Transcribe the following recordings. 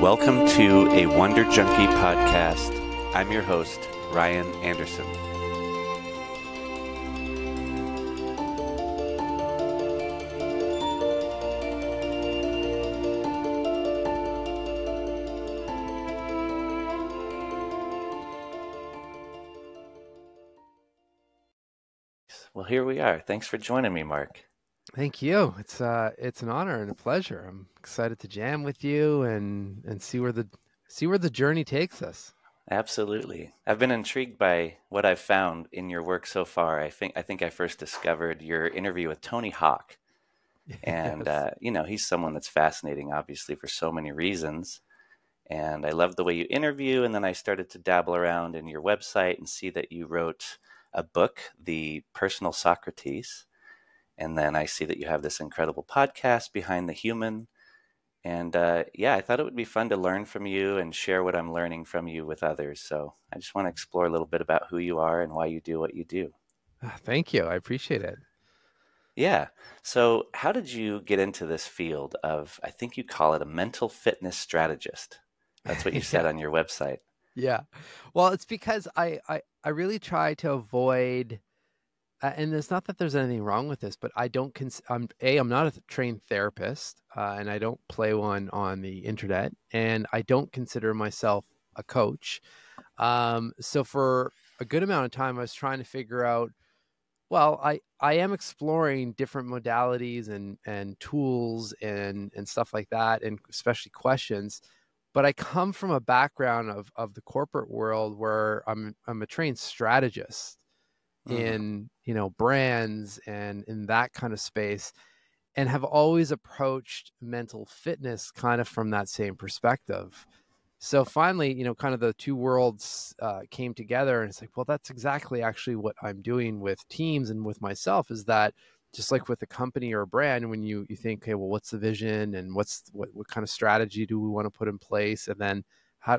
Welcome to a Wonder Junkie podcast. I'm your host, Ryan Anderson. Well, here we are. Thanks for joining me, Mark. Thank you. It's an honor and a pleasure. I'm excited to jam with you and see where the journey takes us. Absolutely. I've been intrigued by what I've found in your work so far. I think I first discovered your interview with Tony Hawk. And, Yes. he's someone that's fascinating, obviously, for so many reasons. And I love the way you interview. And then I started to dabble around in your website and see that you wrote a book, The Personal Socrates. And then I see that you have this incredible podcast, Behind the Human. And I thought it would be fun to learn from you and share what I'm learning from you with others. So I just want to explore a little bit about who you are and why you do what you do. Thank you. I appreciate it. Yeah. So how did you get into this field of, I think you call it a mental fitness strategist? That's what you said Yeah. on your website. Yeah. Well, it's because I really try to avoid, and it's not that there's anything wrong with this, but I'm not a trained therapist, and I don't play one on the internet, and I don't consider myself a coach. So for a good amount of time, I was trying to figure out, well, I am exploring different modalities and tools and stuff like that, and especially questions. But I come from a background of the corporate world where I'm a trained strategist Mm-hmm. in, brands and in that kind of space, and have always approached mental fitness kind of from that same perspective. So finally, kind of the two worlds came together, and it's like, well, that's exactly actually what I'm doing with teams and with myself, is that just like with a company or a brand, when you think, okay, well, what's the vision and what kind of strategy do we want to put in place? And then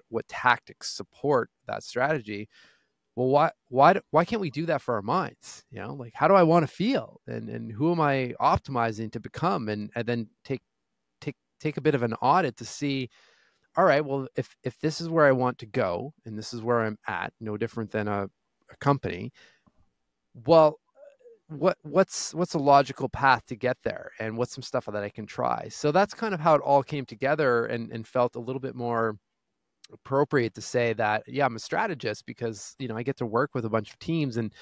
what tactics support that strategy? Well, why can't we do that for our minds? Like, how do I want to feel, and who am I optimizing to become? And then take a bit of an audit to see, all right, well, if this is where I want to go and this is where I'm at, no different than a company, well, what's a logical path to get there, and what's some stuff that I can try? So that's kind of how it all came together, and felt a little bit more appropriate to say that, yeah, I'm a strategist, because, I get to work with a bunch of teams, and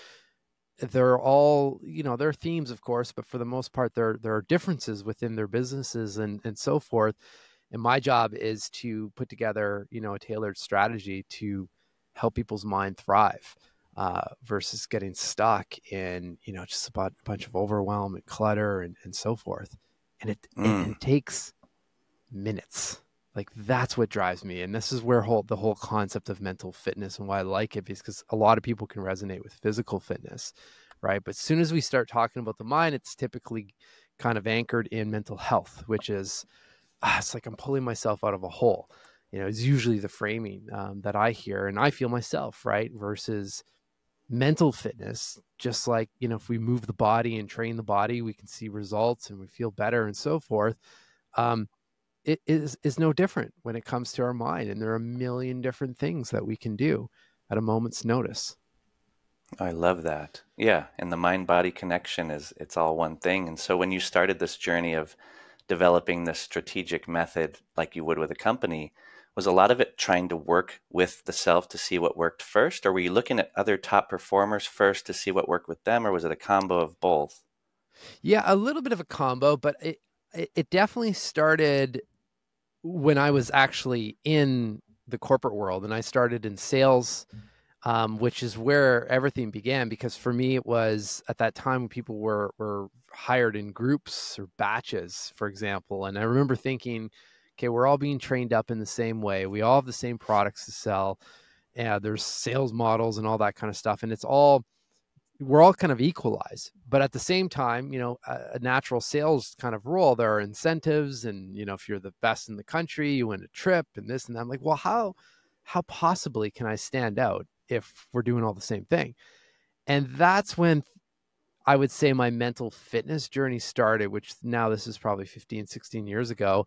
they're all, there are themes, of course, but for the most part, there are differences within their businesses and so forth. And my job is to put together, a tailored strategy to help people's mind thrive, versus getting stuck in, just about a bunch of overwhelm and clutter and so forth. And it takes minutes. Like, that's what drives me. And this is where the whole concept of mental fitness and why I like it, because a lot of people can resonate with physical fitness, right? But as soon as we start talking about the mind, it's typically kind of anchored in mental health, which is, it's like I'm pulling myself out of a hole. It's usually the framing that I hear and I feel myself, right? Versus mental fitness, just like, if we move the body and train the body, we can see results and we feel better and so forth. It is no different when it comes to our mind. And there are a million different things that we can do at a moment's notice. I love that. Yeah. And the mind-body connection it's all one thing. And so when you started this journey of developing this strategic method like you would with a company, was a lot of it trying to work with the self to see what worked first? Or were you looking at other top performers first to see what worked with them? Or was it a combo of both? Yeah, a little bit of a combo, but it definitely started when I was actually in the corporate world, and I started in sales, which is where everything began. Because for me, it was at that time when people were hired in groups or batches, for example. And I remember thinking, okay, we're all being trained up in the same way. We all have the same products to sell. And there's sales models and all that kind of stuff. And we're all kind of equalized. But at the same time, a natural sales kind of role, there are incentives. And, if you're the best in the country, you win a trip and this and that. I'm like, well, how possibly can I stand out if we're doing all the same thing? And that's when I would say my mental fitness journey started, which now this is probably 15, 16 years ago.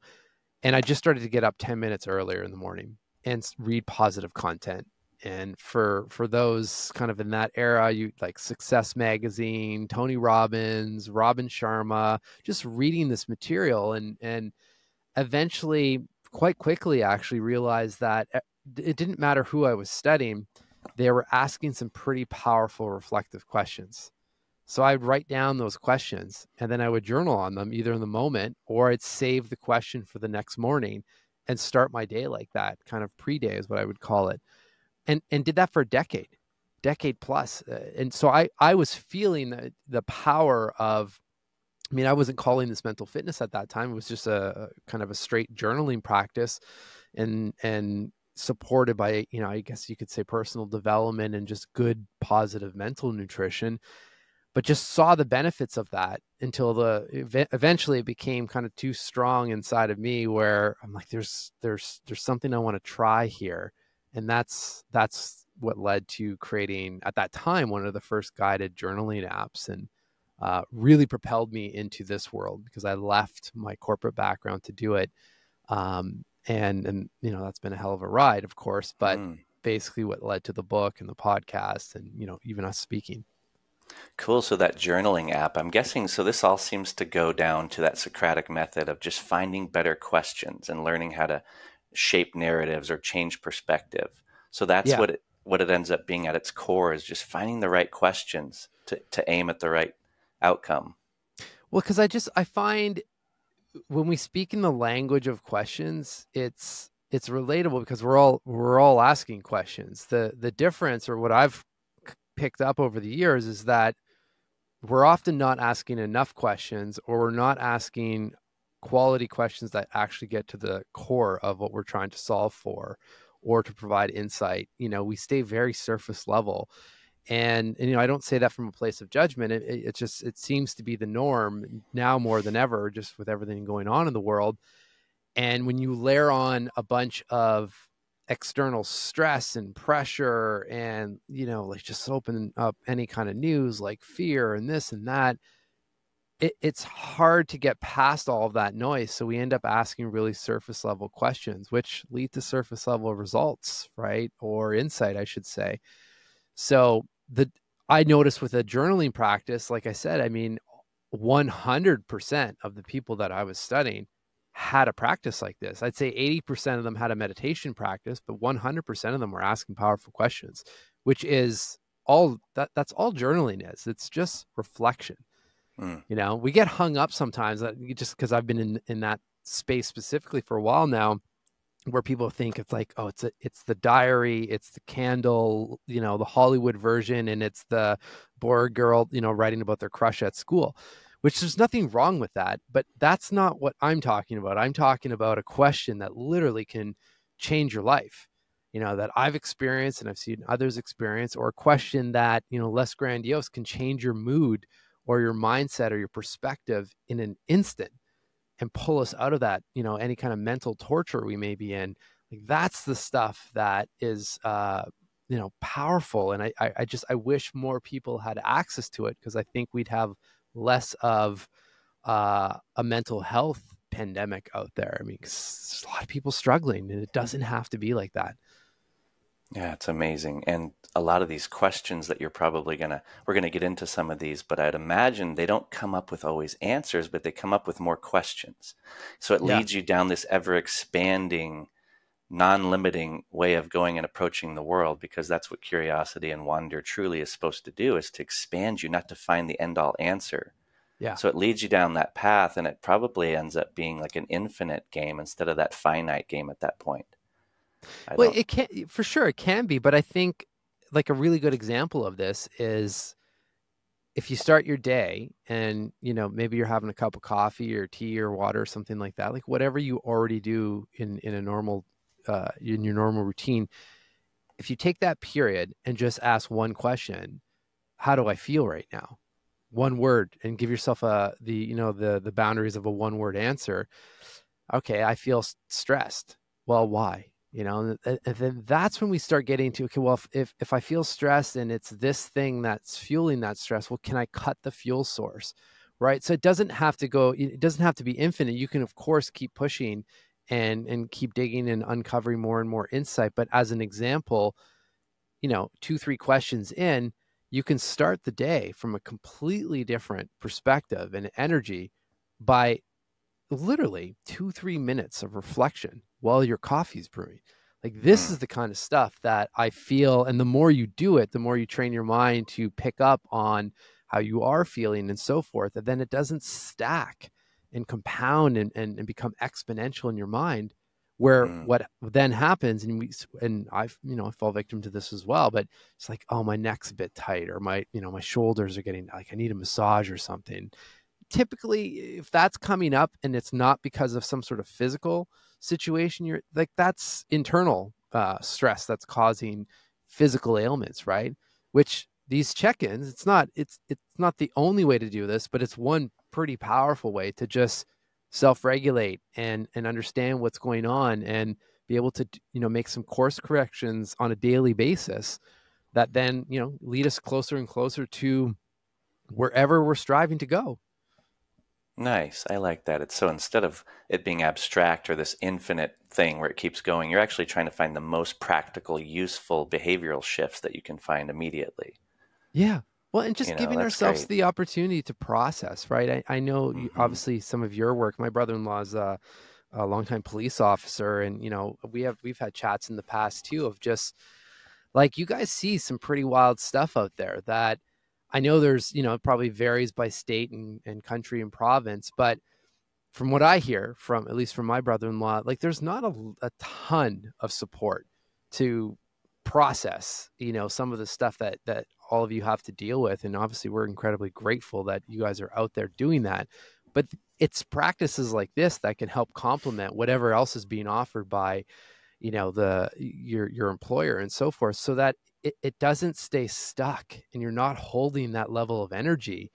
And I just started to get up 10 minutes earlier in the morning and read positive content. And for those kind of in that era, you like Success Magazine, Tony Robbins, Robin Sharma, just reading this material, and eventually, quite quickly, actually realized that it didn't matter who I was studying. They were asking some pretty powerful reflective questions. So I'd write down those questions and then I would journal on them either in the moment, or I'd save the question for the next morning and start my day like that, kind of pre-day is what I would call it. And did that for a decade plus. And so I was feeling the power of, I mean, I wasn't calling this mental fitness at that time. It was just a kind of a straight journaling practice, and supported by, I guess you could say, personal development and just good, positive mental nutrition. But just saw the benefits of that until eventually it became kind of too strong inside of me, where I'm like, there's something I want to try here. And that's what led to creating, at that time, one of the first guided journaling apps, and really propelled me into this world because I left my corporate background to do it. And that's been a hell of a ride, of course, but basically what led to the book and the podcast and, even us speaking. Cool. So that journaling app, I'm guessing, so this all seems to go down to that Socratic method of just finding better questions and learning how to shape narratives or change perspective. So that's what it ends up being at its core, is just finding the right questions to aim at the right outcome. Well, because I find when we speak in the language of questions, it's relatable because we're all asking questions. The difference, or what I've picked up over the years, is that we're often not asking enough questions, or we're not asking quality questions that actually get to the core of what we're trying to solve for or to provide insight. We stay very surface level. And I don't say that from a place of judgment. It seems to be the norm now more than ever, just with everything going on in the world. And when you layer on a bunch of external stress and pressure and, like just open up any kind of news like fear and this and that, it's hard to get past all of that noise. So we end up asking really surface level questions, which lead to surface level results, right? Or insight, I should say. So I noticed with a journaling practice, like I said, I mean, 100% of the people that I was studying had a practice like this. I'd say 80% of them had a meditation practice, but 100% of them were asking powerful questions, which is that's all journaling is. It's just reflection. We get hung up sometimes just because I've been in that space specifically for a while now, where people think it's like, oh, it's the diary, it's the candle, the Hollywood version, and it's the boy girl, writing about their crush at school, which there's nothing wrong with that. But that's not what I'm talking about. I'm talking about a question that literally can change your life, that I've experienced and I've seen others experience, or a question that, less grandiose, can change your mood or your mindset or your perspective in an instant and pull us out of that, any kind of mental torture we may be in. Like, that's the stuff that is, powerful. And I wish more people had access to it, because I think we'd have less of a mental health pandemic out there. I mean, 'cause there's a lot of people struggling, and it doesn't have to be like that. Yeah, it's amazing. And a lot of these questions that we're going to get into some of these, but I'd imagine they don't come up with always answers, but they come up with more questions. So it leads you down this ever expanding, non-limiting way of going and approaching the world, because that's what curiosity and wonder truly is supposed to do, is to expand you, not to find the end all answer. Yeah. So it leads you down that path, and it probably ends up being like an infinite game instead of that finite game at that point. Well, it can, for sure it can be, but I think like a really good example of this is if you start your day and, maybe you're having a cup of coffee or tea or water or something like that, like whatever you already do in a normal, in your normal routine. If you take that period and just ask one question, how do I feel right now? One word, and give yourself the boundaries of a one word answer. Okay, I feel stressed. Well, why? And then that's when we start getting to, okay, well, if I feel stressed and it's this thing that's fueling that stress, well, can I cut the fuel source? Right. So it doesn't have to be infinite. You can, of course, keep pushing and keep digging and uncovering more and more insight. But as an example, 2-3 questions in, you can start the day from a completely different perspective and energy by literally 2-3 minutes of reflection while your coffee's brewing. Like, this is the kind of stuff that I feel, and the more you do it, the more you train your mind to pick up on how you are feeling and so forth, and then it doesn't stack and compound and become exponential in your mind, where what then happens, and I've, I fall victim to this as well, but it's like, oh, my neck's a bit tight, or my shoulders are getting, like, I need a massage or something. Typically, if that's coming up and it's not because of some sort of physical situation, you're like, that's internal stress that's causing physical ailments, right? Which these check-ins, it's not the only way to do this, but it's one pretty powerful way to just self-regulate and understand what's going on, and be able to make some course corrections on a daily basis that then lead us closer and closer to wherever we're striving to go. Nice. I like that. It's so, instead of it being abstract or this infinite thing where it keeps going, you're actually trying to find the most practical, useful behavioral shifts that you can find immediately. Yeah. Well, and just giving that's ourselves great. the opportunity to process, right? I know obviously some of your work. My brother-in-law is a longtime police officer, and we've had chats in the past too of just like, you guys see some pretty wild stuff out there that I know there's, it probably varies by state and country and province, but from what I hear from, at least from my brother-in-law, like, there's not a ton of support to process, some of the stuff that all of you have to deal with. And obviously we're incredibly grateful that you guys are out there doing that. But it's practices like this that can help complement whatever else is being offered by, your employer and so forth, so that it doesn't stay stuck and you're not holding that level of energy.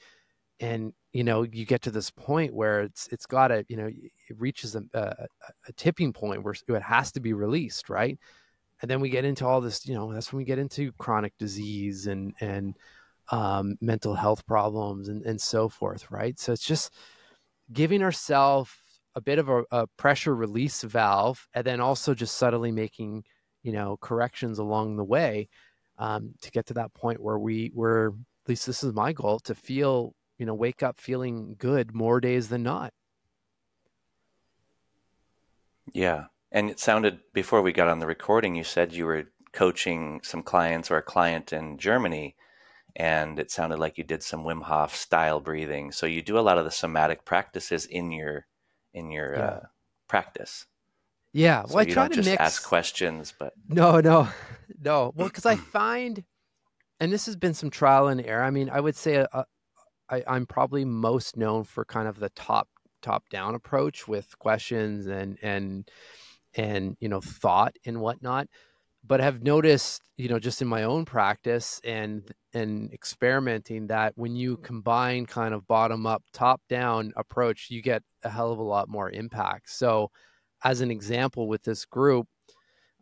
And, you get to this point where it's got to, it reaches a tipping point where it has to be released. Right. And then we get into all this, that's when we get into chronic disease and mental health problems and so forth. Right. So it's just giving ourselves a bit of a pressure release valve, and then also just subtly making, corrections along the way, to get to that point where we're, at least this is my goal, to feel, wake up feeling good more days than not. Yeah. And it sounded, before we got on the recording, you said you were coaching some clients or a client in Germany, and it sounded like you did some Wim Hof style breathing. So you do a lot of the somatic practices in your Yeah. practice. Yeah. Well, So I you try don't to just mix. ask questions, but No. Well, because I find, and this has been some trial and error. I mean, I would say I'm probably most known for kind of the top down approach with questions and thought and whatnot. But have noticed, just in my own practice and experimenting, that when you combine kind of bottom up, top down approach, you get a hell of a lot more impact. So as an example, with this group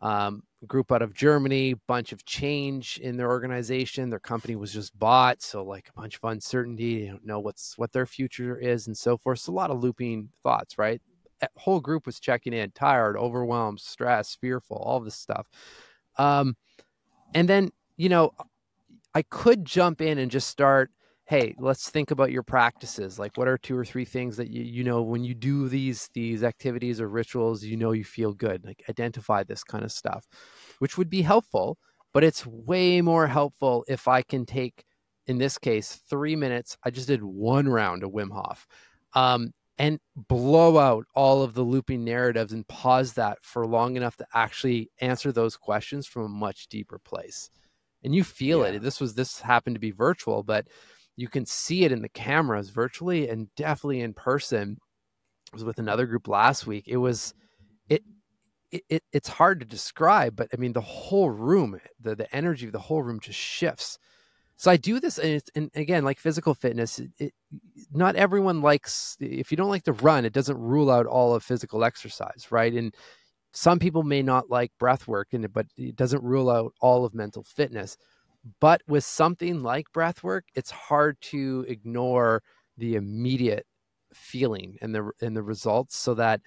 out of Germany, bunch of change in their organization, their company was just bought. So like a bunch of uncertainty, they don't know what their future is and so forth. So a lot of looping thoughts, right? That whole group was checking in, tired, overwhelmed, stressed, fearful, all this stuff. And then, I could jump in and just start, hey, let's think about your practices. Like, what are 2 or 3 things that when you do these activities or rituals, you feel good, like identify this kind of stuff, which would be helpful. But it's way more helpful if I can take, in this case, 3 minutes. I just did 1 round of Wim Hof, and blow out all of the looping narratives and pause that for long enough to actually answer those questions from a much deeper place. And you feel yeah. it. This happened to be virtual, but you can see it in the cameras virtually and definitely in person. I was with another group last week. It's hard to describe, but I mean, the whole room, the energy of the whole room just shifts. So I do this, and again, like physical fitness, not everyone likes, if you don't like to run, it doesn't rule out all of physical exercise, right? And some people may not like breath work, but it doesn't rule out all of mental fitness. But with something like breath work, it's hard to ignore the immediate feeling and the results, so that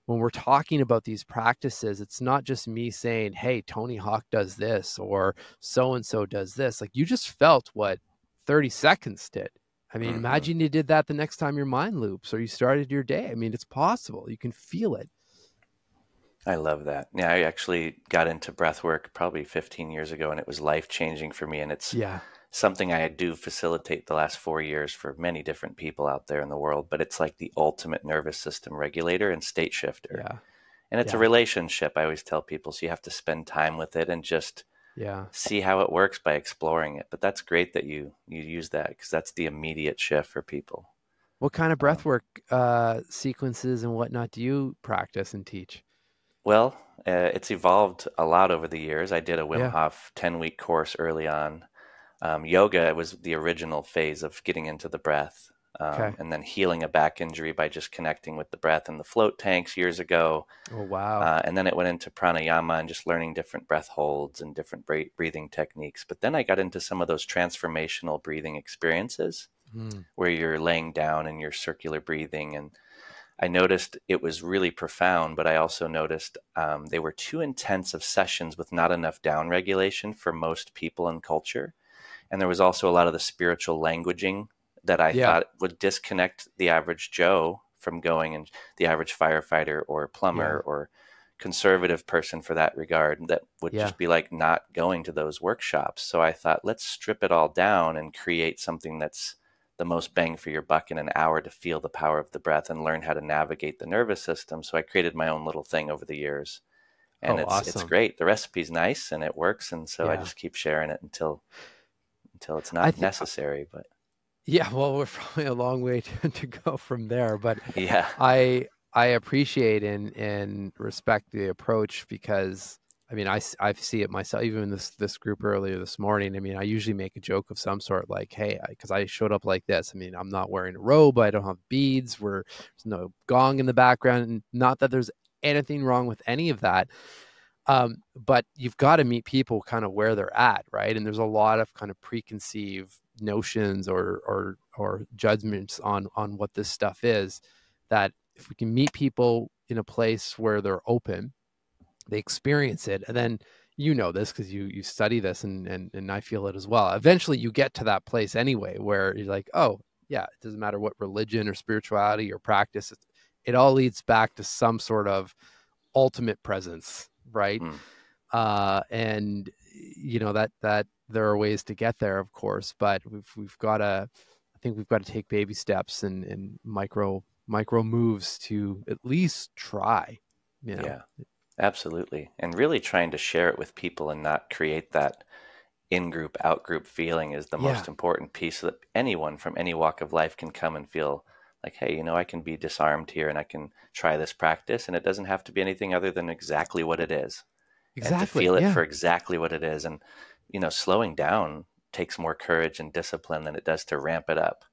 when we're talking about these practices, it's not just me saying, hey, Tony Hawk does this or so-and-so does this. Like, you just felt what 30 seconds did. I mean, Hmm. imagine you did that the next time your mind loops or you started your day. I mean, it's possible. You can feel it. I love that. Yeah, I actually got into breath work probably 15 years ago, and it was life changing for me. And it's Yeah. something I do facilitate the last 4 years for many different people out there in the world. But it's like the ultimate nervous system regulator and state shifter. Yeah. And it's a Yeah. relationship, I always tell people. So you have to spend time with it and just Yeah. see how it works by exploring it. But that's great that you use that, because that's the immediate shift for people. What kind of Um, breathwork sequences and whatnot do you practice and teach? well, it's evolved a lot over the years. I did a Wim Yeah. Hof 10-week course early on. Yoga was the original phase of getting into the breath, Okay. and then healing a back injury by just connecting with the breath in the float tanks years ago. Oh, wow. And then it went into pranayama and just learning different breath holds and different breathing techniques. But then I got into some of those transformational breathing experiences Mm. where you're laying down and you're circular breathing. And I noticed it was really profound, but I also noticed they were too intense of sessions with not enough down regulation for most people and culture. And there was also a lot of the spiritual languaging that I Yeah. thought would disconnect the average Joe from going, and the average firefighter or plumber Yeah. or conservative person for that regard, that would Yeah. just be like not going to those workshops. So I thought, let's strip it all down and create something that's the most bang for your buck in an hour to feel the power of the breath and learn how to navigate the nervous system. So I created my own little thing over the years, and Oh, it's awesome. great. The recipe's nice and it works, and so I Yeah. just keep sharing it until it's I not think, necessary. But yeah, well, we're probably a long way to go from there, but yeah, I appreciate and respect the approach because I mean, I see it myself, even in this group earlier this morning. I mean, I usually make a joke of some sort like, hey, because I showed up like this. I mean, I'm not wearing a robe. I don't have beads. There's no gong in the background. And not that there's anything wrong with any of that. But you've got to meet people kind of where they're at, right? And there's a lot of kind of preconceived notions or judgments on what this stuff is, that if we can meet people in a place where they're open, they experience it, and then you know this because you study this and I feel it as well. Eventually you get to that place anyway where you're like, oh yeah, it doesn't matter what religion or spirituality or practice, it all leads back to some sort of ultimate presence, right? mm, And you know that there are ways to get there, of course, but we've got to, I think we've got to take baby steps and micro moves to at least try, you know. yeah, absolutely. And really trying to share it with people and not create that in-group, out-group feeling is the Yeah, most important piece, so that anyone from any walk of life can come and feel like, hey, I can be disarmed here and I can try this practice, and it doesn't have to be anything other than exactly what it is, and to exactly. feel it Yeah, for exactly what it is. And slowing down takes more courage and discipline than it does to ramp it up.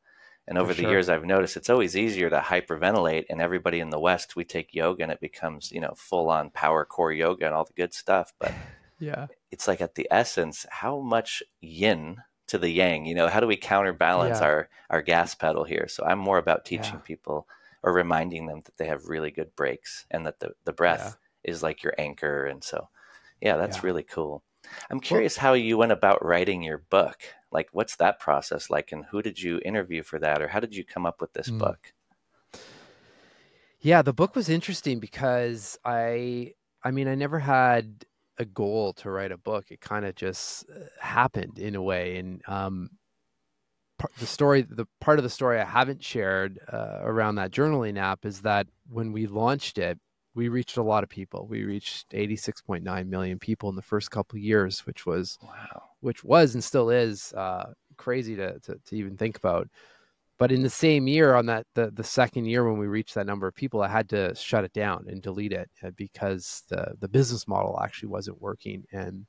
And for over the sure. years, I've noticed it's always easier to hyperventilate. And everybody in the West, we take yoga and it becomes, full on power core yoga and all the good stuff. But Yeah, it's like, at the essence, how much yin to the yang, how do we counterbalance yeah, our gas pedal here? So I'm more about yeah, teaching people, or reminding them, that they have really good breaks, and that the yeah, breath is like your anchor. And so, yeah, that's yeah. really cool. I'm Well, curious how you went about writing your book. Like, what's that process like, and who did you interview for that, or how did you come up with this mm. book? Yeah, the book was interesting because I mean, I never had a goal to write a book. It kind of just happened in a way. And the part of the story I haven't shared around that journaling app is that when we launched it, we reached a lot of people. We reached 86.9 million people in the first couple of years, Wow. which was and still is crazy to even think about. But in the same year, on the second year when we reached that number of people, I had to shut it down and delete it because the business model actually wasn't working. And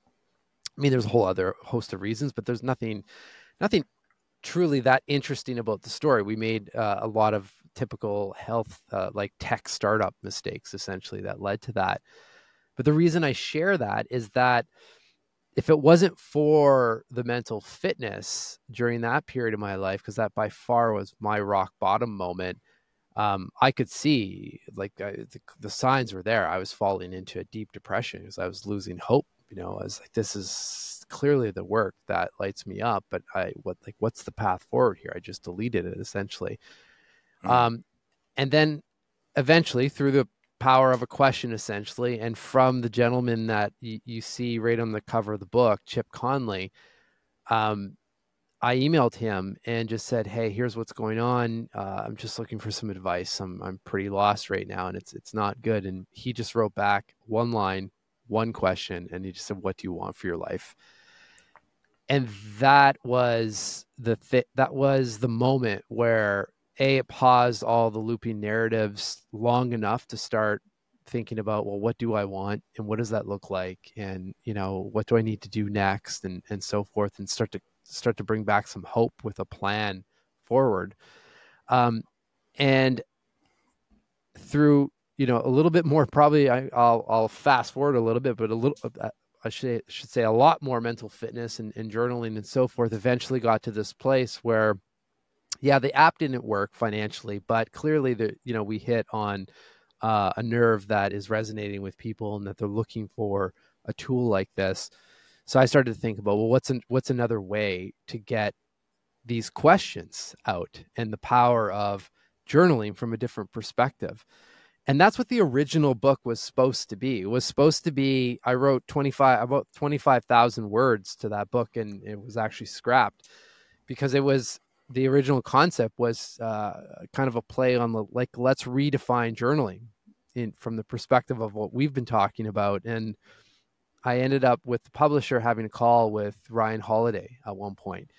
I mean, there's a whole other host of reasons, but there's nothing truly that interesting about the story. We made a lot of typical health, like tech startup mistakes, essentially, that led to that. But the reason I share that is that if it wasn't for the mental fitness during that period of my life, because that by far was my rock bottom moment, I could see like the signs were there. I was falling into a deep depression because I was losing hope. You know, I was like, this is clearly the work that lights me up, but what's the path forward here? I just deleted it essentially. Mm. And then eventually through the power of a question, essentially, and from the gentleman that you see right on the cover of the book, Chip Conley, I emailed him and just said, "Hey, here's what's going on. I'm just looking for some advice. I'm pretty lost right now, and it's not good." And he just wrote back one line, one question, and he just said, "What do you want for your life?" And that was that was the moment where it paused all the looping narratives long enough to start thinking about, well, what do I want and what does that look like, and what do I need to do next, and so forth, and start to bring back some hope with a plan forward. And through a little bit more, probably I'll fast forward a little bit, but a little I should say a lot more mental fitness and journaling and so forth eventually got to this place where, yeah, the app didn't work financially, but clearly we hit on a nerve that is resonating with people and that they're looking for a tool like this. So I started to think about, well, what's another way to get these questions out, and the power of journaling from a different perspective. And that's what the original book was supposed to be. It was supposed to be, I wrote about 25,000 words to that book, and it was actually scrapped because the original concept was kind of a play on let's redefine journaling from the perspective of what we've been talking about. And I ended up with the publisher having a call with Ryan Holiday at one point.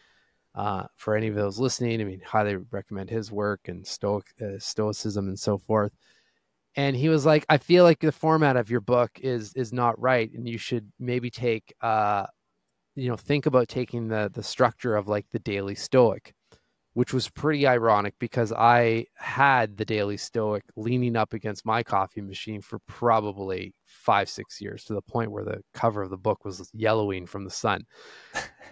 For any of those listening, I mean, highly recommend his work and stoicism and so forth. And he was like, I feel like the format of your book is not right, and you should maybe think about taking the structure of like the Daily Stoic, which was pretty ironic because I had the Daily Stoic leaning up against my coffee machine for probably 5-6 years, to the point where the cover of the book was yellowing from the sun.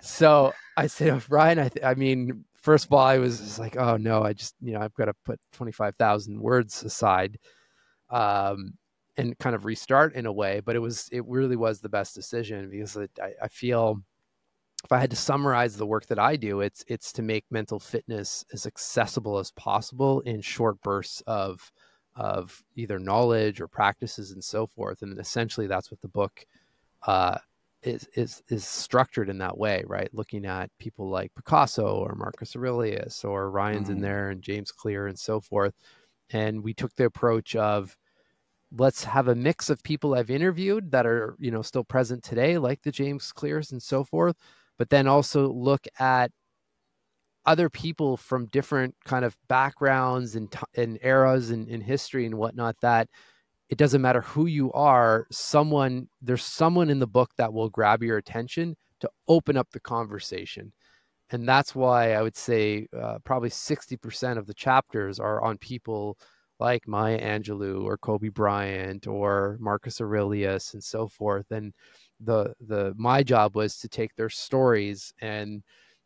So I said, oh, Ryan, I mean, first of all, I was just like, oh no, I just, I've got to put 25,000 words aside, and kind of restart in a way. But it really was the best decision, because I feel if I had to summarize the work that I do, it's to make mental fitness as accessible as possible in short bursts of either knowledge or practices and so forth. And essentially that's what the book is structured in that way, right? Looking at people like Picasso or Marcus Aurelius, or Ryan's in there, and James Clear and so forth. And we took the approach of, let's have a mix of people I've interviewed that are, still present today, like the James Clears and so forth, but then also look at other people from different kind of backgrounds and eras in history and whatnot, that it doesn't matter who you are, there's someone in the book that will grab your attention to open up the conversation. And that's why I would say probably 60% of the chapters are on people like Maya Angelou or Kobe Bryant or Marcus Aurelius and so forth. And my job was to take their stories and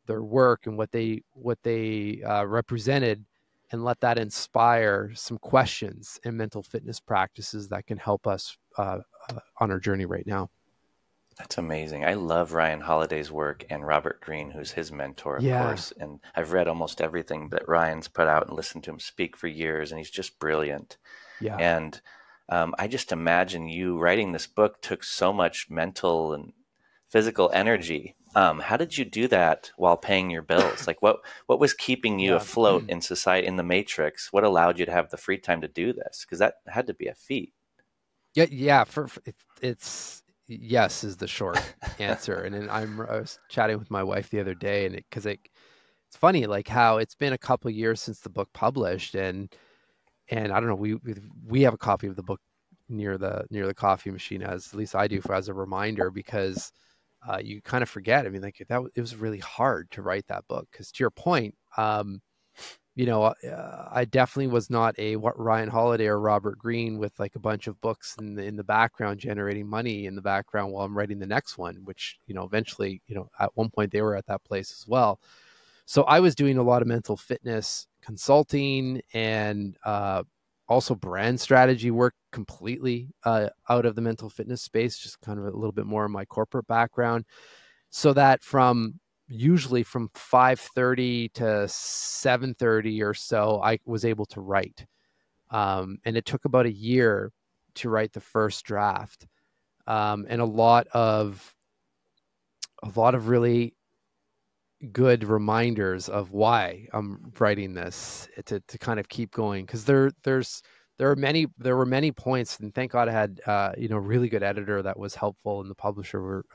their work and what they represented, and let that inspire some questions and mental fitness practices that can help us on our journey right now. That's amazing. I love Ryan Holiday's work, and Robert Greene, who's his mentor, of course. And I've read almost everything that Ryan's put out and listened to him speak for years, and he's just brilliant. Yeah. And I just imagine you writing this book took so much mental and physical energy. How did you do that while paying your bills? Like what was keeping you afloat in society, in the matrix? What allowed you to have the free time to do this? Because that had to be a feat. Yeah. It's yes is the short answer. And then I was chatting with my wife the other day, and it's funny, like how it's been a couple of years since the book published, and I don't know, we have a copy of the book near the coffee machine, at least I do, as a reminder, because you kind of forget. I mean, like it was really hard to write that book, because to your point, I definitely was not a Ryan Holiday or Robert Greene with like a bunch of books in the background generating money in the background while I'm writing the next one, which, eventually, at one point they were at that place as well. So I was doing a lot of mental fitness consulting and also brand strategy work, completely out of the mental fitness space, just kind of a little bit more in my corporate background. So that usually from 5:30 to 7:30 or so, I was able to write. And it took about a year to write the first draft. And a lot of really good reminders of why I'm writing this, to kind of keep going. Cause there were many points, and thank God I had, a really good editor that was helpful, and the publisher were,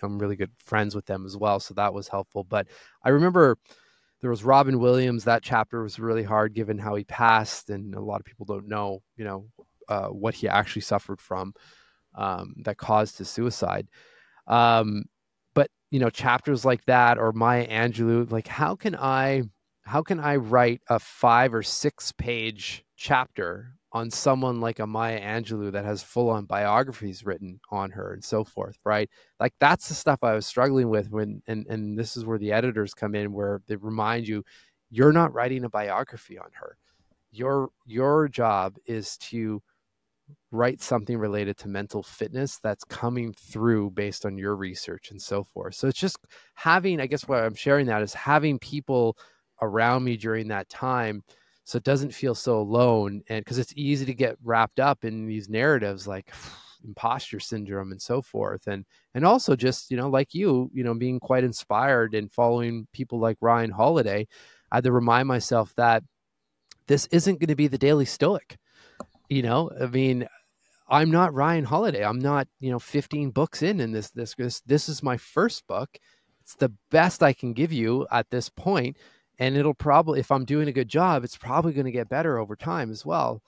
I'm really good friends with them as well. So that was helpful. But I remember there was Robin Williams. That chapter was really hard given how he passed. And a lot of people don't know, what he actually suffered from, that caused his suicide. But chapters like that, or Maya Angelou, like how can I write a 5 or 6 page chapter on someone like a Maya Angelou that has full on biographies written on her and so forth, right? Like that's the stuff I was struggling with and this is where the editors come in, where they remind you, you're not writing a biography on her. Your job is to write something related to mental fitness that's coming through based on your research and so forth. So it's just having, I guess what I'm sharing that is having people around me during that time, so it doesn't feel so alone. And because it's easy to get wrapped up in these narratives like imposter syndrome and so forth. And also just, like being quite inspired and following people like Ryan Holiday, I had to remind myself that this isn't going to be the Daily Stoic. I mean, I'm not Ryan Holiday. I'm not, 15 books in this. This is my first book. It's the best I can give you at this point. And it'll probably, if I'm doing a good job, it's probably going to get better over time as well.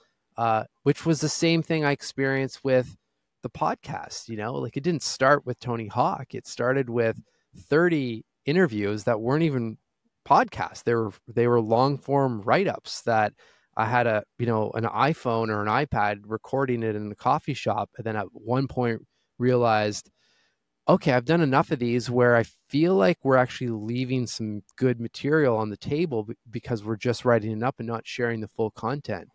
Which was the same thing I experienced with the podcast. Like it didn't start with Tony Hawk. It started with 30 interviews that weren't even podcasts. They were long form write-ups that I had an iPhone or an iPad recording it in the coffee shop. And then at one point realized, okay, I've done enough of these where I feel like we're actually leaving some good material on the table because we're just writing it up and not sharing the full content.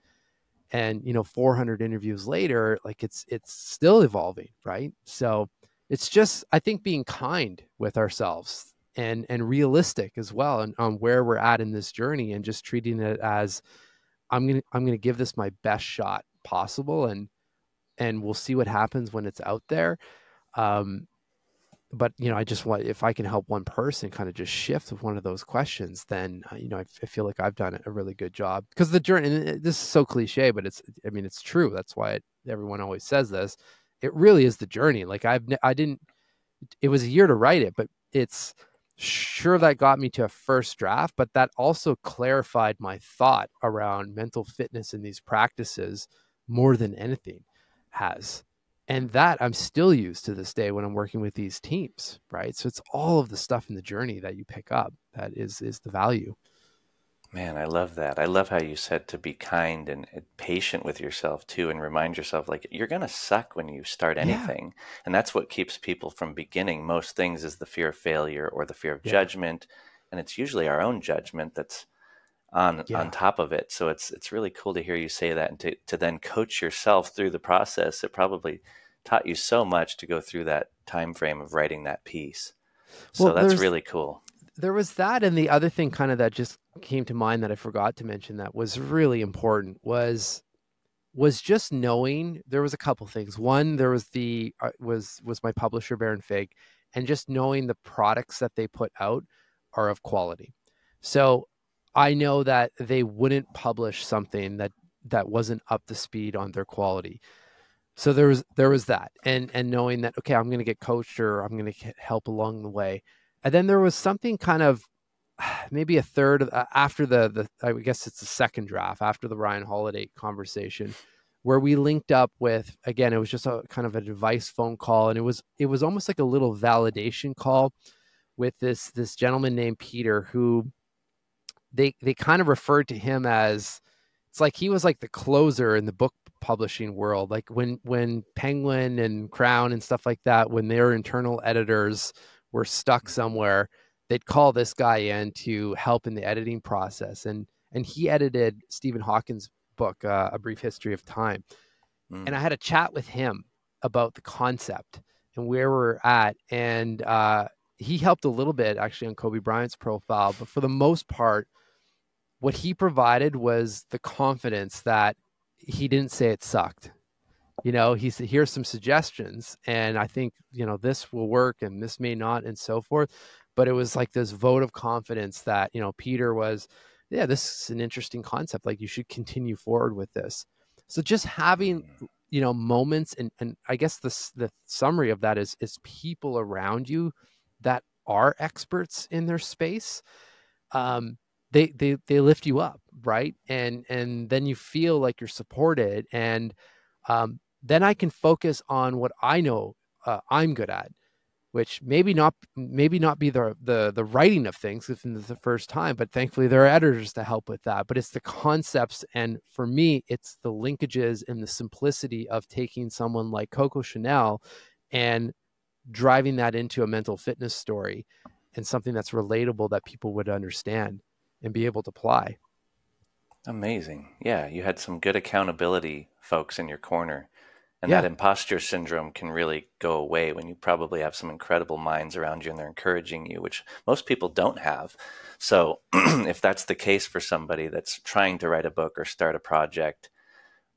And, 400 interviews later, like it's still evolving. Right. So it's just, I think, being kind with ourselves and realistic as well. And on where we're at in this journey, and just treating it as, I'm going to give this my best shot possible, and we'll see what happens when it's out there. But, I just want, if I can help one person kind of just shift with one of those questions, then, I feel like I've done a really good job. Because the journey, and this is so cliche, but it's true. That's why everyone always says this. It really is the journey. Like it was a year to write it, but it's sure that got me to a first draft, but that also clarified my thought around mental fitness in these practices more than anything has. And that I'm still used to this day when I'm working with these teams, right? So it's all of the stuff in the journey that you pick up that is the value. Man, I love that. I love how you said to be kind and patient with yourself too, and remind yourself like you're going to suck when you start anything. Yeah. And that's what keeps people from beginning most things, is the fear of failure or the fear of judgment. And it's usually our own judgment that's on top of it. So it's really cool to hear you say that, and to then coach yourself through the process. It probably taught you so much to go through that time frame of writing that piece. So that's really cool. There was that, and the other thing kind of that just came to mind that I forgot to mention that was really important was just knowing. There was a couple things. One, there was was my publisher, Baron Fig, and just knowing the products that they put out are of quality. So I know that they wouldn't publish something that wasn't up to speed on their quality. So there was that, and knowing that, okay, I'm going to get coached, or I'm going to get help along the way. And then there was something kind of maybe a third after the I guess it's the second draft after the Ryan Holiday conversation, where we linked up with, again, it was just a kind of an advice phone call, and it was almost like a little validation call with this gentleman named Peter, who they kind of referred to him as, it's like he was like the closer in the book publishing world. Like when Penguin and Crown and stuff like that, when their internal editors were stuck somewhere, they'd call this guy in to help in the editing process. And he edited Stephen Hawking's book, A Brief History of Time. And I had a chat with him about the concept and where we're at. And he helped a little bit actually on Kobe Bryant's profile, but for the most part, what he provided was the confidence that he didn't say it sucked. He said, here's some suggestions, and I think, this will work and this may not, and so forth. But it was like this vote of confidence that, Peter was, yeah, this is an interesting concept. Like, you should continue forward with this. So just having, moments, and I guess the summary of that is people around you that are experts in their space. They lift you up, right? And then you feel like you're supported, and then I can focus on what I know I'm good at, which maybe not be the writing of things if it's the first time, but thankfully there are editors to help with that. But it's the concepts, and for me, it's the linkages and the simplicity of taking someone like Coco Chanel and driving that into a mental fitness story and something that's relatable that people would understand and be able to apply. Amazing. Yeah, you had some good accountability folks in your corner. And Yeah. that imposter syndrome can really go away when you probably have some incredible minds around you and they're encouraging you, which most people don't have. So if that's the case for somebody that's trying to write a book or start a project,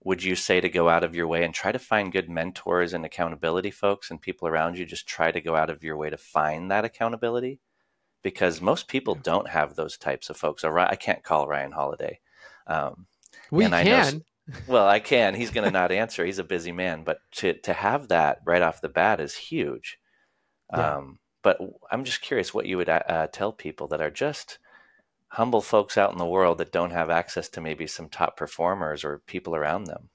would you say to go out of your way and try to find good mentors and accountability folks and people around you? Just try to go out of your way to find that accountability? Because most people Yeah. don't have those types of folks. I can't call Ryan Holiday. We And I know, can. well, I can. He's going to not answer. He's a busy man. But to have that right off the bat is huge. Yeah. But I'm just curious what you would tell people that are just humble folks out in the world that don't have access to maybe some top performers or people around them.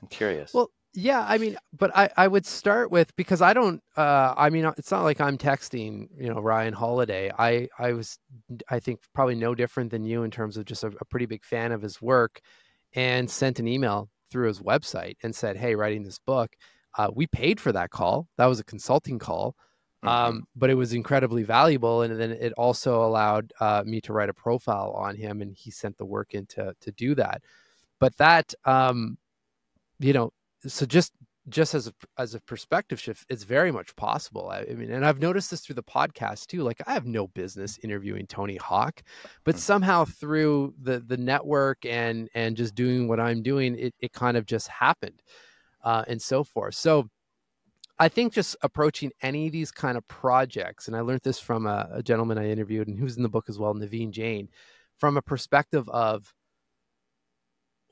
I'm curious. Well, yeah, I mean, but I would start with, because I don't, I mean, it's not like I'm texting, Ryan Holiday. I think probably no different than you in terms of just a pretty big fan of his work, and sent an email through his website and said, hey, writing this book, we paid for that call. That was a consulting call. But it was incredibly valuable. And then it also allowed me to write a profile on him, and he sent the work in to do that. But that, so just as a perspective shift, it's very much possible. I mean, and I've noticed this through the podcast too. Like, I have no business interviewing Tony Hawk, but somehow through the network and just doing what I'm doing, it kind of just happened, and so forth. So I think just approaching any of these kind of projects, and I learned this from a gentleman I interviewed, and who's in the book as well, Naveen Jain, from a perspective of,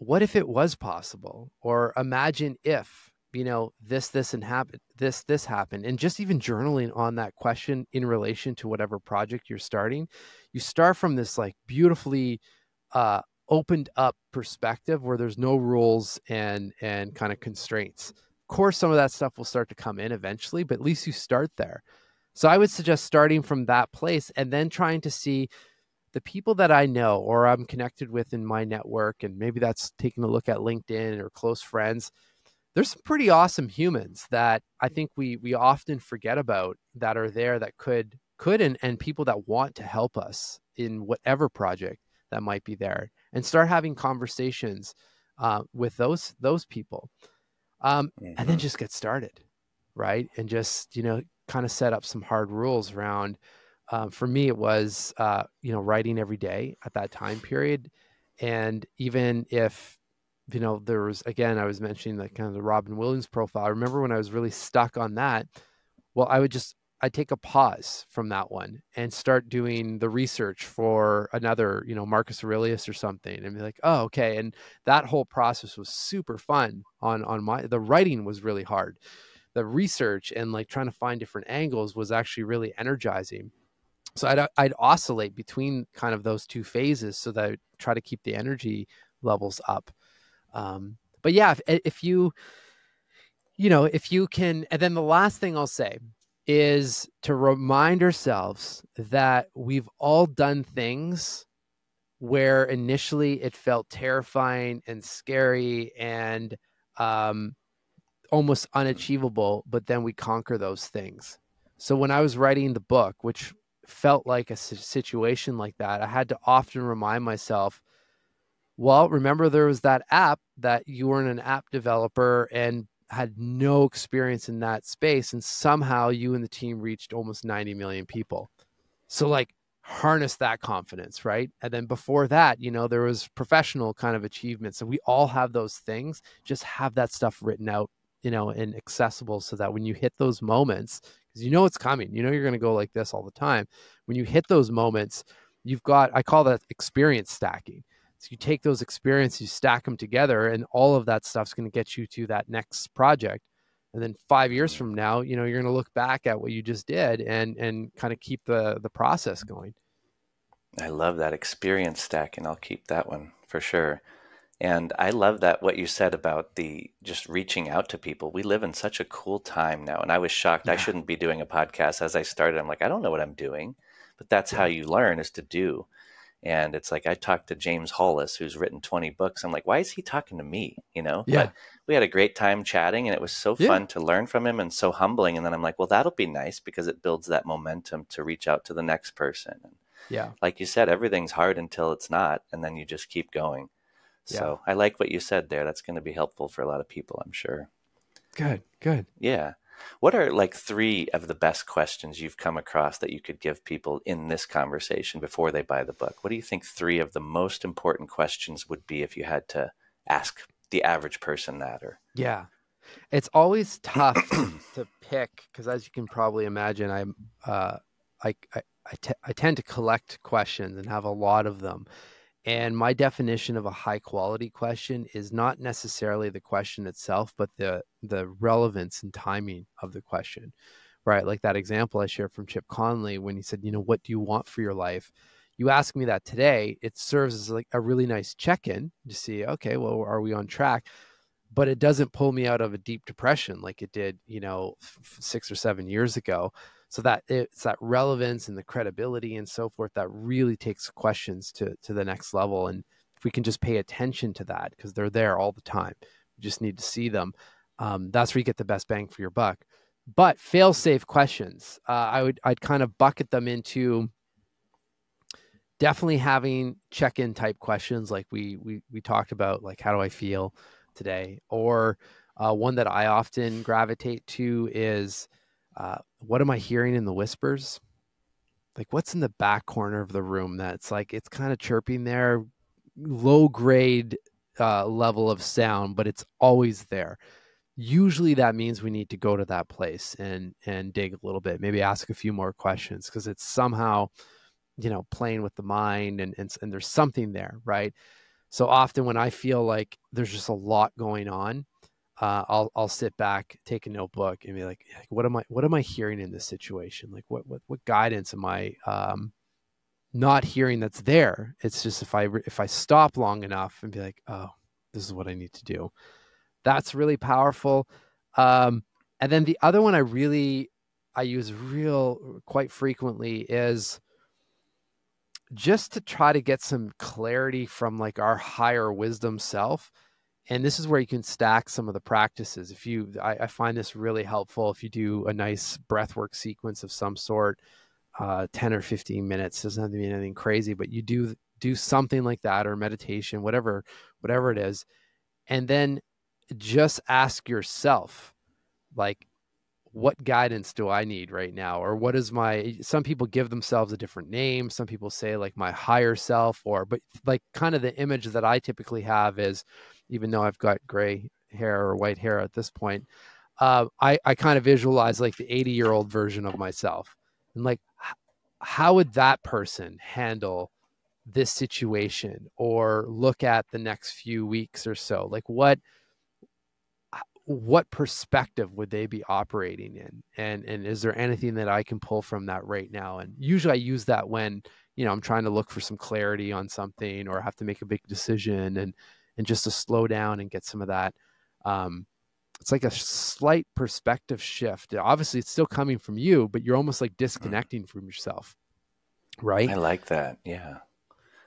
what if it was possible? Or imagine if, this and happened, this happened. And just even journaling on that question in relation to whatever project you're starting, you start from this like beautifully opened up perspective where there's no rules and kind of constraints. Of course, some of that stuff will start to come in eventually, but at least you start there. So I would suggest starting from that place and then trying to see the people that I know or I'm connected with in my network, and maybe that's taking a look at LinkedIn or close friends. There's some pretty awesome humans that I think we often forget about that are there that could and people that want to help us in whatever project that might be there, and start having conversations with those people, and then just get started, right? And just kind of set up some hard rules around. For me, it was, writing every day at that time period. And even if, there was, again, I was mentioning that kind of the Robin Williams profile. I remember when I was really stuck on that, well, I'd take a pause from that one and start doing the research for another, Marcus Aurelius or something, and be like, oh, okay. And that whole process was super fun the writing was really hard. The research and like trying to find different angles was actually really energizing. So I'd oscillate between kind of those two phases so that I try to keep the energy levels up. But yeah, if you can, and then the last thing I'll say is to remind ourselves that we've all done things where initially it felt terrifying and scary and almost unachievable, but then we conquer those things. So when I was writing the book, which felt like a situation like that, I had to often remind myself, well, remember there was that app that you weren't an app developer and had no experience in that space, and somehow you and the team reached almost 90 million people. So like harness that confidence, right? And then before that, there was professional kind of achievements. So we all have those things. Just have that stuff written out, and accessible, so that when you hit those moments, because it's coming, you're going to go like this all the time. When you hit those moments, you've got, I call that experience stacking. So you take those experiences, you stack them together, and all of that stuff's going to get you to that next project. And then 5 years from now, you're going to look back at what you just did and kind of keep the process going. I love that experience stack, and I'll keep that one for sure. And I love that what you said about the just reaching out to people. We live in such a cool time now. And I was shocked. Yeah. I shouldn't be doing a podcast. As I started, I'm like, I don't know what I'm doing. But that's how you learn, is to do. And it's like, I talked to James Hollis, who's written 20 books. I'm like, why is he talking to me? Yeah. But we had a great time chatting, and it was so fun to learn from him, and so humbling. And then I'm like, well, that'll be nice, because it builds that momentum to reach out to the next person. And like you said, everything's hard until it's not, and then you just keep going. So I like what you said there. That's going to be helpful for a lot of people, I'm sure. Good. Yeah. What are like 3 of the best questions you've come across that you could give people in this conversation before they buy the book? What do you think 3 of the most important questions would be if you had to ask the average person that? Or it's always tough to pick, because as you can probably imagine, I tend to collect questions and have a lot of them. And my definition of a high quality question is not necessarily the question itself, but the relevance and timing of the question, right? Like that example I shared from Chip Conley when he said, what do you want for your life? You ask me that today, it serves as like a really nice check-in to see, okay, well, are we on track? But it doesn't pull me out of a deep depression like it did, 6 or 7 years ago. So that it's that relevance and the credibility and so forth that really takes questions to the next level. And if we can just pay attention to that, because they're there all the time, we just need to see them. That's where you get the best bang for your buck. But fail-safe questions, I'd kind of bucket them into definitely having check-in type questions, like we talked about, like how do I feel today? Or one that I often gravitate to is, what am I hearing in the whispers? Like what's in the back corner of the room that's like, it's kind of chirping there, low grade level of sound, but it's always there. Usually that means we need to go to that place and dig a little bit, maybe ask a few more questions, because it's somehow, playing with the mind and there's something there, right? So often when I feel like there's just a lot going on, I'll sit back, take a notebook, and be like, what am I hearing in this situation? Like what guidance am I not hearing that's there? It's just if I stop long enough and be like, oh, this is what I need to do. That's really powerful. And then the other one I use quite frequently is just to try to get some clarity from like our higher wisdom self. And this is where you can stack some of the practices. I find this really helpful if you do a nice breathwork sequence of some sort, 10 or 15 minutes, doesn't have to be anything crazy, but you do something like that, or meditation, whatever it is. And then just ask yourself, like, what guidance do I need right now? Or what is some people give themselves a different name. Some people say like my higher self, but like kind of the image that I typically have is, even though I've got gray hair or white hair at this point, I kind of visualize like the 80-year-old version of myself. And like, how would that person handle this situation, or look at the next few weeks or so? Like what perspective would they be operating in? And is there anything that I can pull from that right now? And usually I use that when, I'm trying to look for some clarity on something, or have to make a big decision, and just to slow down and get some of that. It's like a slight perspective shift. Obviously it's still coming from you, but you're almost like disconnecting from yourself. Right? I like that. Yeah.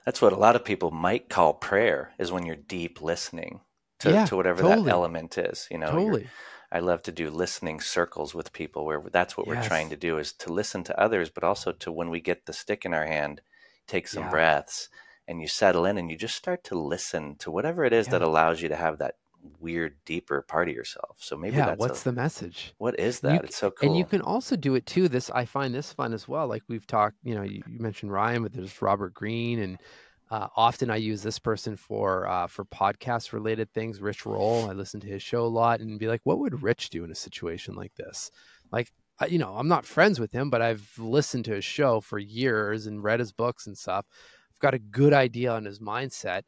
That's what a lot of people might call prayer, is when you're deep listening to whatever totally. that element is. Totally. I love to do listening circles with people where that's what we're trying Yes. to do, is to listen to others, but also to, when we get the stick in our hand, take some Yeah. breaths and you settle in and you just start to listen to whatever it is that Yeah. allows you to have that weird, deeper part of yourself. So maybe Yeah. that's What's the message? what is And that? It's so and you cool. can also do it too. I find this fun as well. Like we've talked, you mentioned Ryan, but there's Robert Greene, and often I use this person for podcast related things. Rich Roll, I listen to his show a lot, and be like, what would Rich do in a situation like this? Like, I'm not friends with him, but I've listened to his show for years and read his books and stuff. I've got a good idea on his mindset,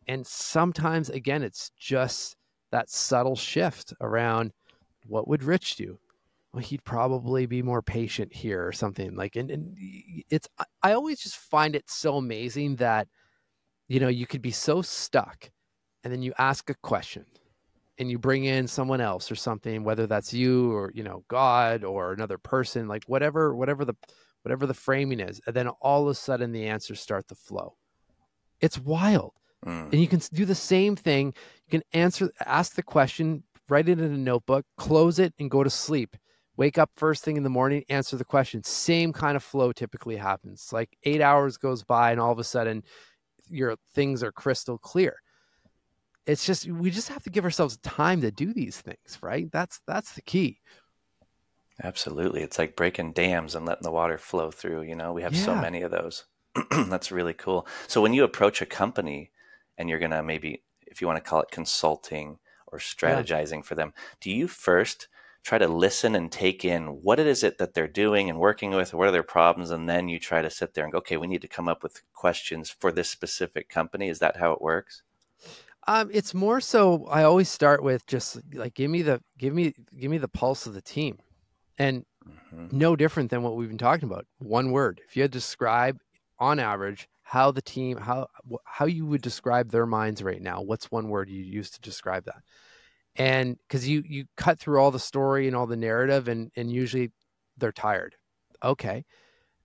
and sometimes, again, it's just that subtle shift around what would Rich do? Well, he'd probably be more patient here or something like, and I always just find it so amazing that, you could be so stuck and then you ask a question and you bring in someone else or something, whether that's you or, God or another person, like whatever the framing is. And then all of a sudden the answers start to flow. It's wild. Mm. And you can do the same thing. You can ask the question, write it in a notebook, close it, and go to sleep. Wake up first thing in the morning, answer the question. Same kind of flow typically happens. Like 8 hours goes by, and all of a sudden, your things are crystal clear. It's just, we just have to give ourselves time to do these things, right? That's the key. Absolutely. It's like breaking dams and letting the water flow through. We have so Yeah. many of those. That's really cool. So when you approach a company and you're going to, maybe, if you want to call it consulting or Yeah. strategizing for them, do you first try to listen and take in what it is that they're doing and working with, or what are their problems? And then you try to sit there and go, okay, we need to come up with questions for this specific company. Is that how it works? It's more so I always start with just like, give me the pulse of the team. And Hmm. no different than what we've been talking about. One word. If you had to describe on average how the team, how you would describe their minds right now, what's one word you use to describe that? And because you cut through all the story and all the narrative, and usually they're tired. Okay.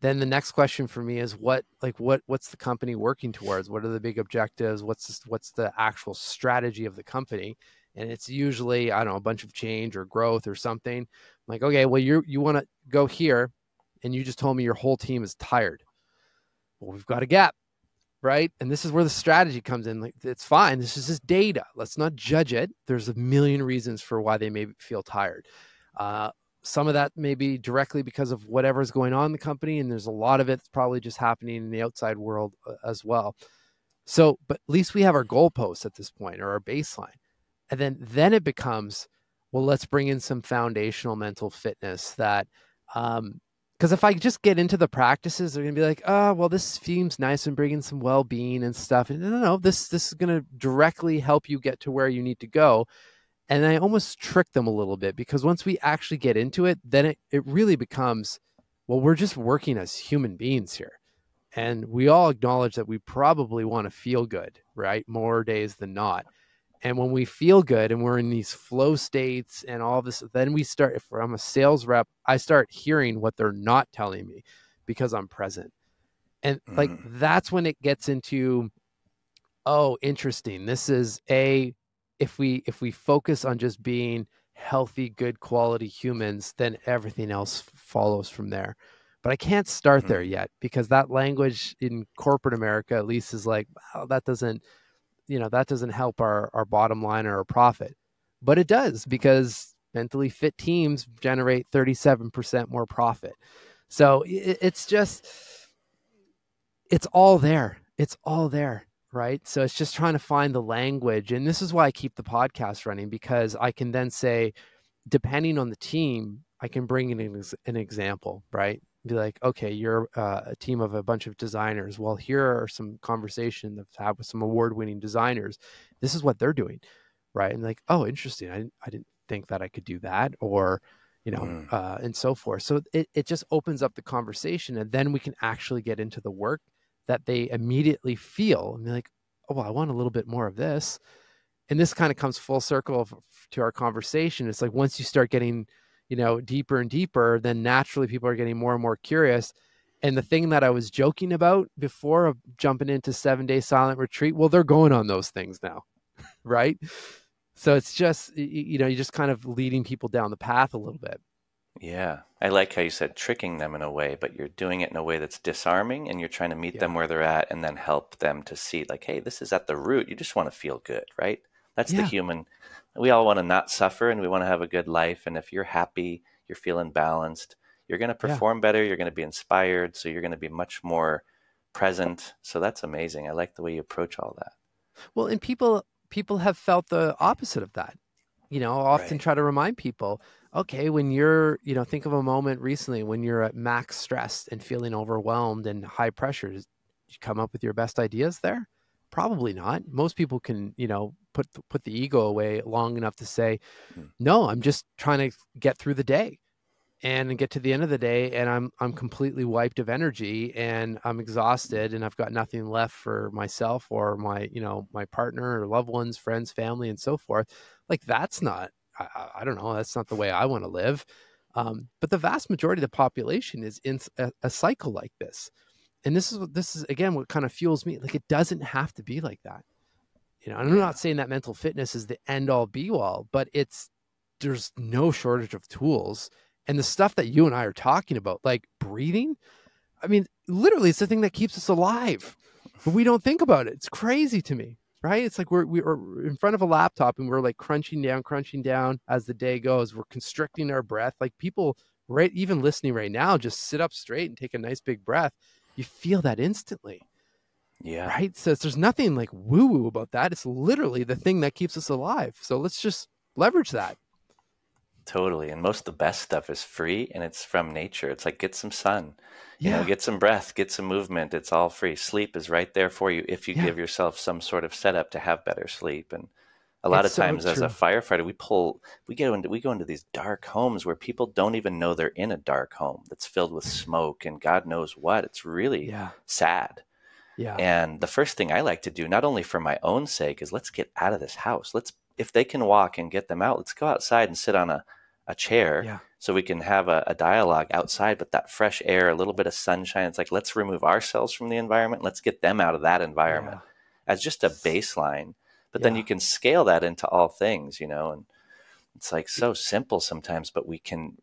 Then the next question for me is what's the company working towards? What are the big objectives? What's the actual strategy of the company? And it's usually, I don't know, a bunch of change or growth or something. I'm like, okay, well, you want to go here, and you just told me your whole team is tired. Well, we've got a gap, right? And this is where the strategy comes in. Like, it's fine. This is just data. Let's not judge it. There's a million reasons for why they may feel tired. Some of that may be directly because of whatever's going on in the company, and there's a lot of it that's probably just happening in the outside world as well. So, but at least we have our goalposts at this point, or our baseline. And then it becomes, well, let's bring in some foundational mental fitness that, because if I just get into the practices, they're going to be like, oh, well, this seems nice and bringing some well-being and stuff. And no, this is going to directly help you get to where you need to go. And I almost trick them a little bit, because once we actually get into it, then it really becomes, well, we're just working as human beings here. And we all acknowledge that we probably want to feel good, right? More days than not. And when we feel good and we're in these flow states and all this, then we start, if I'm a sales rep, I start hearing what they're not telling me because I'm present. And like, Mm. that's when it gets into, oh, interesting. This is if we focus on just being healthy, good quality humans, then everything else follows from there. But I can't start there Mm. yet, because that language in corporate America, at least, is like, well, that doesn't help our bottom line or our profit. But it does, because mentally fit teams generate 37% more profit. So it's just, it's all there. It's all there. Right. So it's just trying to find the language. And this is why I keep the podcast running, because I can then say, depending on the team, I can bring in an example, right? Be like, okay, you're a team of a bunch of designers. Well, here are some conversations I've had with some award-winning designers. This is what they're doing, right? And like, oh, interesting. I didn't think that I could do that, or, Mm. and so forth. So it just opens up the conversation, and then we can actually get into the work that they immediately feel, and be like, oh, well, I want a little bit more of this. And this kind of comes full circle to our conversation. It's like, once you start getting, deeper and deeper, then naturally people are getting more and more curious. And the thing that I was joking about before of jumping into 7-day silent retreat, well, they're going on those things now, right? So it's just, you're just kind of leading people down the path a little bit. Yeah. I like how you said tricking them in a way, but you're doing it in a way that's disarming and you're trying to meet them Yeah. where they're at and then help them to see, like, hey, this is at the root. You just want to feel good, right? That's the Yeah. human. We all want to not suffer and we want to have a good life. And if you're happy, you're feeling balanced, you're going to Yeah. perform better, you're going to be inspired. So you're going to be much more present. So that's amazing. I like the way you approach all that. Well, and people have felt the opposite of that. I'll often Right. try to remind people, okay, when you're, think of a moment recently when you're at max stress and feeling overwhelmed and high pressure. Did you come up with your best ideas there? Probably not. Most people can, put the ego away long enough to say, Mm. no, I'm just trying to get through the day and get to the end of the day, and I'm completely wiped of energy, and I'm exhausted, and I've got nothing left for myself or my partner or loved ones, friends, family, and so forth. Like, that's not, I don't know, that's not the way I want to live. But the vast majority of the population is in a cycle like this. And this is again what kind of fuels me. Like, it doesn't have to be like that. And I'm Yeah. not saying that mental fitness is the end all be all, but there's no shortage of tools. And the stuff that you and I are talking about, like breathing, I mean, literally, it's the thing that keeps us alive, but we don't think about it. It's crazy to me, right? It's like we're in front of a laptop and we're like crunching down as the day goes. We're constricting our breath. Like, people, right, even listening right now, just sit up straight and take a nice big breath. You feel that instantly, Yeah. right? So there's nothing like woo woo about that. It's literally the thing that keeps us alive. So let's just leverage that. Totally. And most of the best stuff is free and it's from nature. It's like get some sun, Yeah. get some breath, get some movement. It's all free. Sleep is right there for you if you Yeah. give yourself some sort of setup to have better sleep. And a lot It's of so times as a true. firefighter, we go into these dark homes where people don't even know they're in a dark home that's filled with smoke and God knows what. It's really Yeah. sad. Yeah. And the first thing I like to do, not only for my own sake, is let's get out of this house. If they can walk and get them out, let's go outside and sit on a chair Yeah. so we can have a dialogue outside, but that fresh air, a little bit of sunshine. It's like, let's remove ourselves from the environment. Let's get them out of that environment Yeah. as just a baseline. But then you Yeah. can scale that into all things, and it's like so simple sometimes, but we can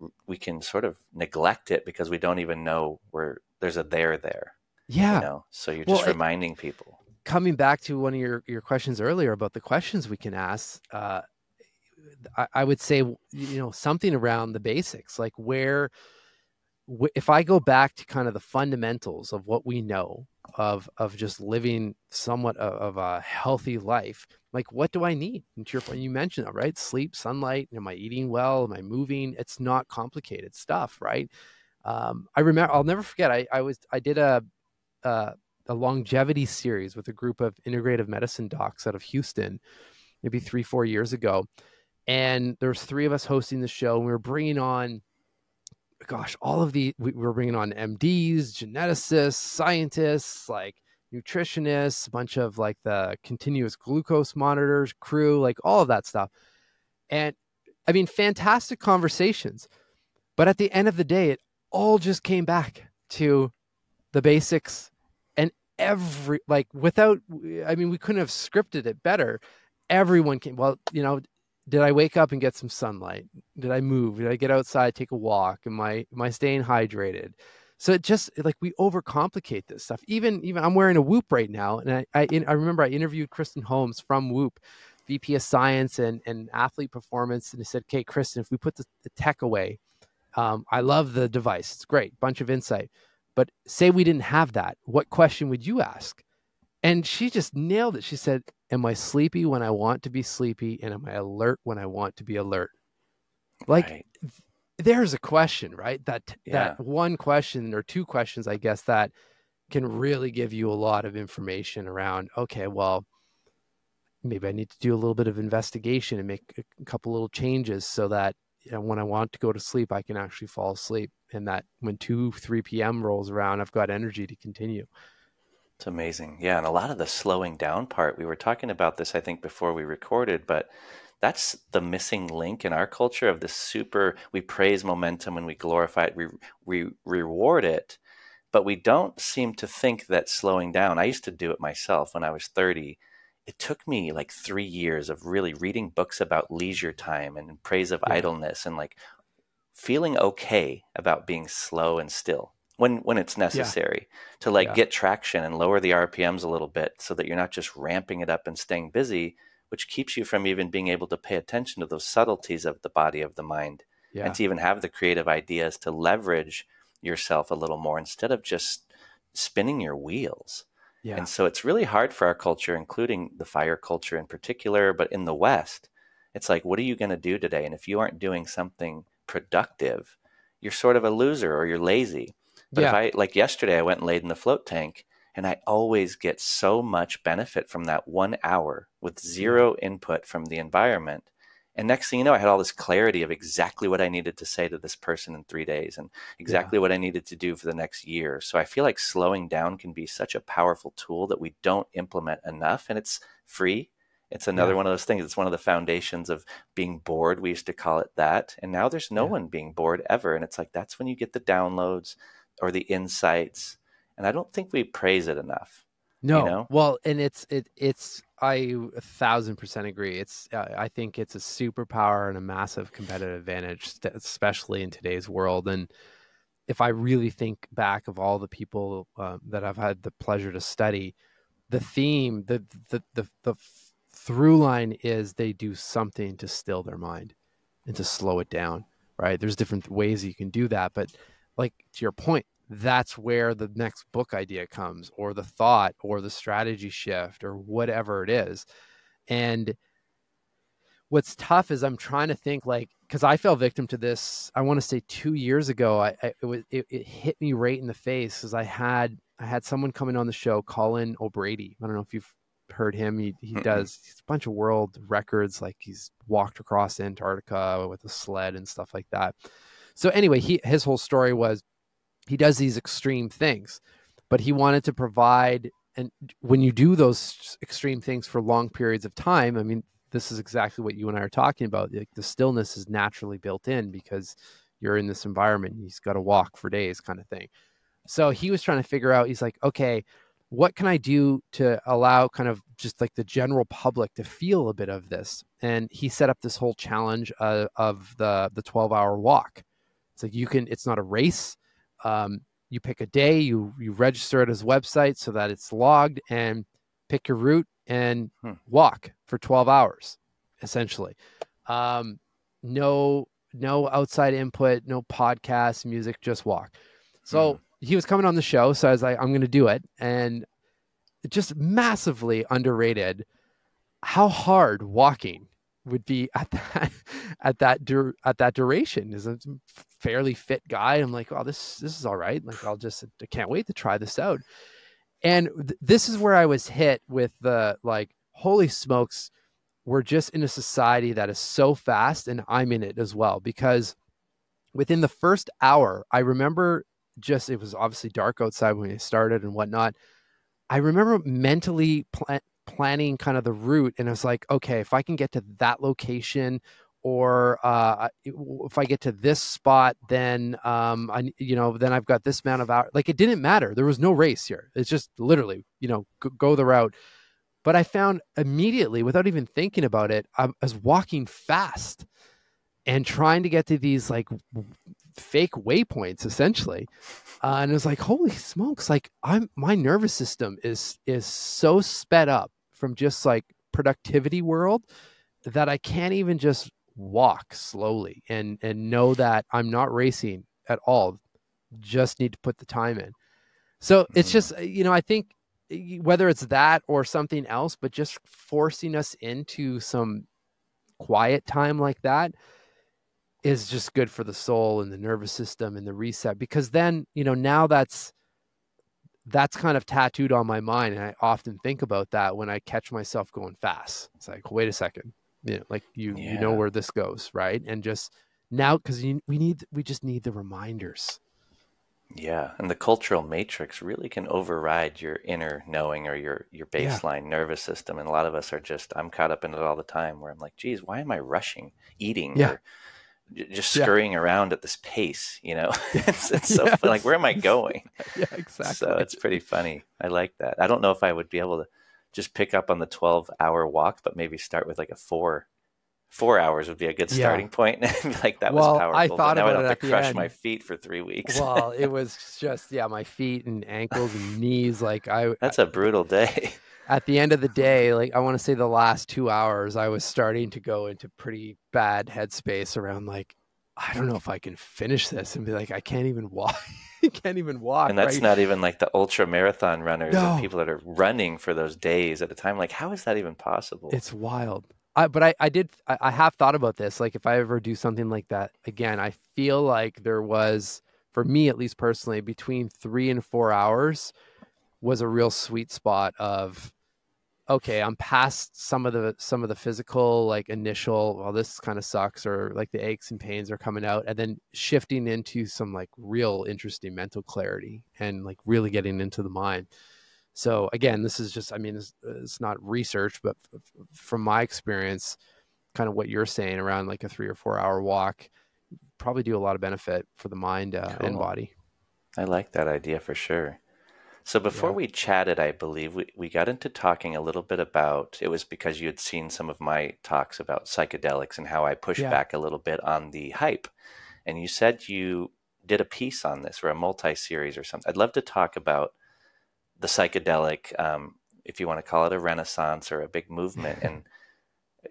sort of neglect it because we don't even know where there's a there. Yeah. So you're Well, just reminding people. coming back to one of your questions earlier about the questions we can ask, I would say, something around the basics, like if I go back to kind of the fundamentals of what we know of just living somewhat of a healthy life, like, what do I need? And to your point, you mentioned that, right? Sleep, sunlight. Am I eating well? Am I moving? It's not complicated stuff, right? I remember, I'll never forget. I did a longevity series with a group of integrative medicine docs out of Houston, maybe 3-4 years ago. And there's three of us hosting the show, and we were bringing on, gosh, we were bringing on MDs, geneticists, scientists, like nutritionists, a bunch of like the continuous glucose monitors crew, like all of that stuff. And I mean, fantastic conversations. But at the end of the day, it all just came back to the basics. And we couldn't have scripted it better. Everyone came, well, did I wake up and get some sunlight? Did I move? Did I get outside, take a walk? Am I staying hydrated? So it just, like, we overcomplicate this stuff. Even I'm wearing a Whoop right now. And I remember I interviewed Kristen Holmes from Whoop, VP of Science and Athlete Performance. And I said, okay, Kristen, if we put the tech away, I love the device. It's great. Bunch of insight. But say we didn't have that, what question would you ask? And she just nailed it. She said, am I sleepy when I want to be sleepy? And am I alert when I want to be alert? Like, Right. there's a question, right? That Yeah. one question or two questions, I guess, that can really give you a lot of information around, okay, well, maybe I need to do a little bit of investigation and make a couple little changes so that, when I want to go to sleep, I can actually fall asleep. And that when 2-3 p.m. rolls around, I've got energy to continue. It's amazing. Yeah. And a lot of the slowing down part, we were talking about this, I think, before we recorded, but that's the missing link in our culture of this we praise momentum and we glorify it, we reward it, but we don't seem to think that slowing down, I used to do it myself when I was 30, it took me like 3 years of really reading books about leisure time and in praise of Yeah. idleness and like feeling okay about being slow and still when it's Yeah. necessary to like Yeah. get traction and lower the RPMs a little bit so that you're not just ramping it up and staying busy, which keeps you from even being able to pay attention to those subtleties of the body, of the mind, and Yeah. to even have the creative ideas to leverage yourself a little more instead of just spinning your wheels. Yeah. And so it's really hard for our culture, including the fire culture in particular, but in the West, it's like, what are you going to do today? And if you aren't doing something productive, you're sort of a loser or you're lazy. But if Yeah. I, like yesterday, I went and laid in the float tank, and I always get so much benefit from that 1 hour with Yeah. zero input from the environment. And next thing you know, I had all this clarity of exactly what I needed to say to this person in 3 days and Yeah. exactly what I needed to do for the next year. So I feel like slowing down can be such a powerful tool that we don't implement enough, and it's free. It's another Yeah. one of those things. It's one of the foundations of being bored. We used to call it that. And now there's no Yeah. one being bored ever. And it's like, that's when you get the downloads or the insights. And I don't think we praise it enough, you No, know? well, and it's I 1,000% agree. It's I think it's a superpower and a massive competitive advantage, especially in today's world. And if I really think back of all the people that I've had the pleasure to study, the theme, the through line is they do something to still their mind and to slow it down, right? There's different ways you can do that, but like to your point, that's where the next book idea comes, or the thought, or the strategy shift, or whatever it is. And what's tough is I'm trying to think, like, because I fell victim to this. I want to say 2 years ago. It hit me right in the face because I had someone coming on the show, Colin O'Brady. I don't know if you've heard him. He Mm-mm. does he's a bunch of world records. Like he's walked across Antarctica with a sled and stuff like that. So anyway, his whole story was he does these extreme things, but he wanted to provide. And when you do those extreme things for long periods of time, I mean, this is exactly what you and I are talking about. Like the stillness is naturally built in because you're in this environment. He's got to walk for days, kind of thing. So he was trying to figure out, he's like, okay, what can I do to allow kind of just like the general public to feel a bit of this? And he set up this whole challenge of the 12-hour walk. It's like it's not a race. You pick a day, you register at his website so that it's logged, and pick your route and Hmm. walk for 12 hours, essentially. No outside input, no podcast, music, just walk. Hmm. So he was coming on the show, so I was like, I'm going to do it. And just massively underrated how hard walking would be at that duration. Is a fairly fit guy. I'm like, oh, this is all right. Like, I can't wait to try this out. And this is where I was hit with the like, holy smokes, we're just in a society that is so fast, and I'm in it as well. Because within the first hour, I remember it was obviously dark outside when we started and whatnot. I remember mentally planning kind of the route, and I was like, okay, if I can get to that location, or if I get to this spot, then then I've got this amount of hours. Like it didn't matter. There was no race here. It's just literally, go the route. But I found immediately, without even thinking about it, I was walking fast and trying to get to these like fake waypoints, essentially. And it was like, holy smokes, like my nervous system is so sped up from just like productivity world that I can't even just walk slowly and know that I'm not racing at all. Just need to put the time in. So it's Hmm. just, I think whether it's that or something else, but just forcing us into some quiet time like that is just good for the soul and the nervous system and the reset, because then, now that's kind of tattooed on my mind. And I often think about that when I catch myself going fast. It's like, wait a second, like you know Yeah. where this goes. Right. And just now, cause we just need the reminders. Yeah. And the cultural matrix really can override your inner knowing or your Yeah. baseline nervous system. And a lot of us are I'm caught up in it all the time where I'm like, geez, why am I rushing, eating, Yeah. or just Yeah. scurrying around at this pace, Yeah. it's so fun. Like, Yes. where am I going? Yeah, So exactly. it's pretty funny. I like that. I don't know if I would be able just pick up on the 12-hour walk, but maybe start with like a 4 hours would be a good Yeah. starting point. Like that was Well, I powerful, but thought now I about don't it have at to the crush my end. feet for 3 weeks. Well, it was just, yeah, my feet and ankles and knees. Like That's a brutal day. at the end of the day, like I want to say the last 2 hours, I was starting to go into pretty bad headspace around like, I don't know if I can finish this, and be like, I can't even walk. I can't even walk, And that's right? not even like the ultra marathon runners and No, people that are running for those days at a time. Like, how is that even possible? it's wild. I have thought about this. Like if I ever do something like that again, I feel like there was, for me at least personally, between 3 and 4 hours was a real sweet spot of, okay, I'm past some of the physical, like initial, well, this kind of sucks, or like the aches and pains are coming out, and then shifting into some like real interesting mental clarity and like really getting into the mind. So again, this is just, I mean, it's not research, but from my experience, kind of what you're saying around like a 3 or 4 hour walk probably do a lot of benefit for the mind and Cool. body. I like that idea for sure. So before Yeah. we chatted, I believe we got into talking a little bit about, it was because you had seen some of my talks about psychedelics and how I pushed Yeah. back a little bit on the hype. And you said you did a piece on this or a multi-series or something. I'd love to talk about the psychedelic, if you want to call it a renaissance or a big movement. And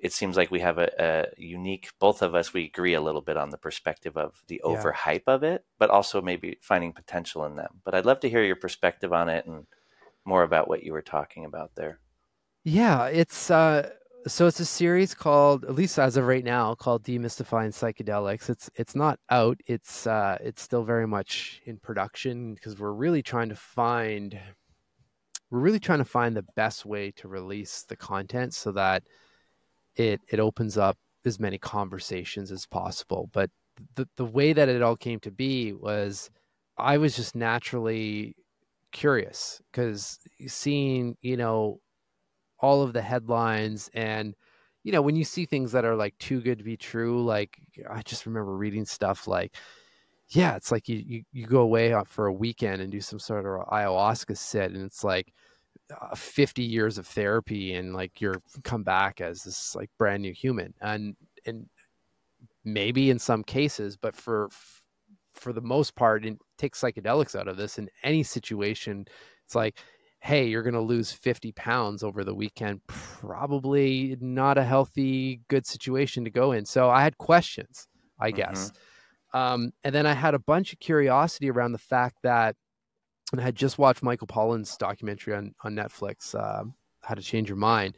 it seems like we have a unique, both of us, we agree a little bit on the perspective of the Yeah. overhype of it, but also maybe finding potential in them. But I'd love to hear your perspective on it and more about what you were talking about there. Yeah, so it's a series called, at least as of right now, called Demystifying Psychedelics. It's not out. It's still very much in production because we're really trying to find the best way to release the content so that it opens up as many conversations as possible. But the way that it all came to be was I was just naturally curious because seeing, all of the headlines and when you see things that are like too good to be true, like I just remember reading stuff like, yeah, it's like you go away for a weekend and do some sort of ayahuasca sit, and it's like 50 years of therapy, and like you're come back as this like brand new human. And maybe in some cases, but for the most part, and take psychedelics out of this, in any situation, it's like, hey, you're going to lose 50 pounds over the weekend. Probably not a healthy, good situation to go in. So I had questions, I Mm-hmm. guess. And then I had a bunch of curiosity around the fact that, and I had just watched Michael Pollan's documentary on Netflix, How to Change Your Mind,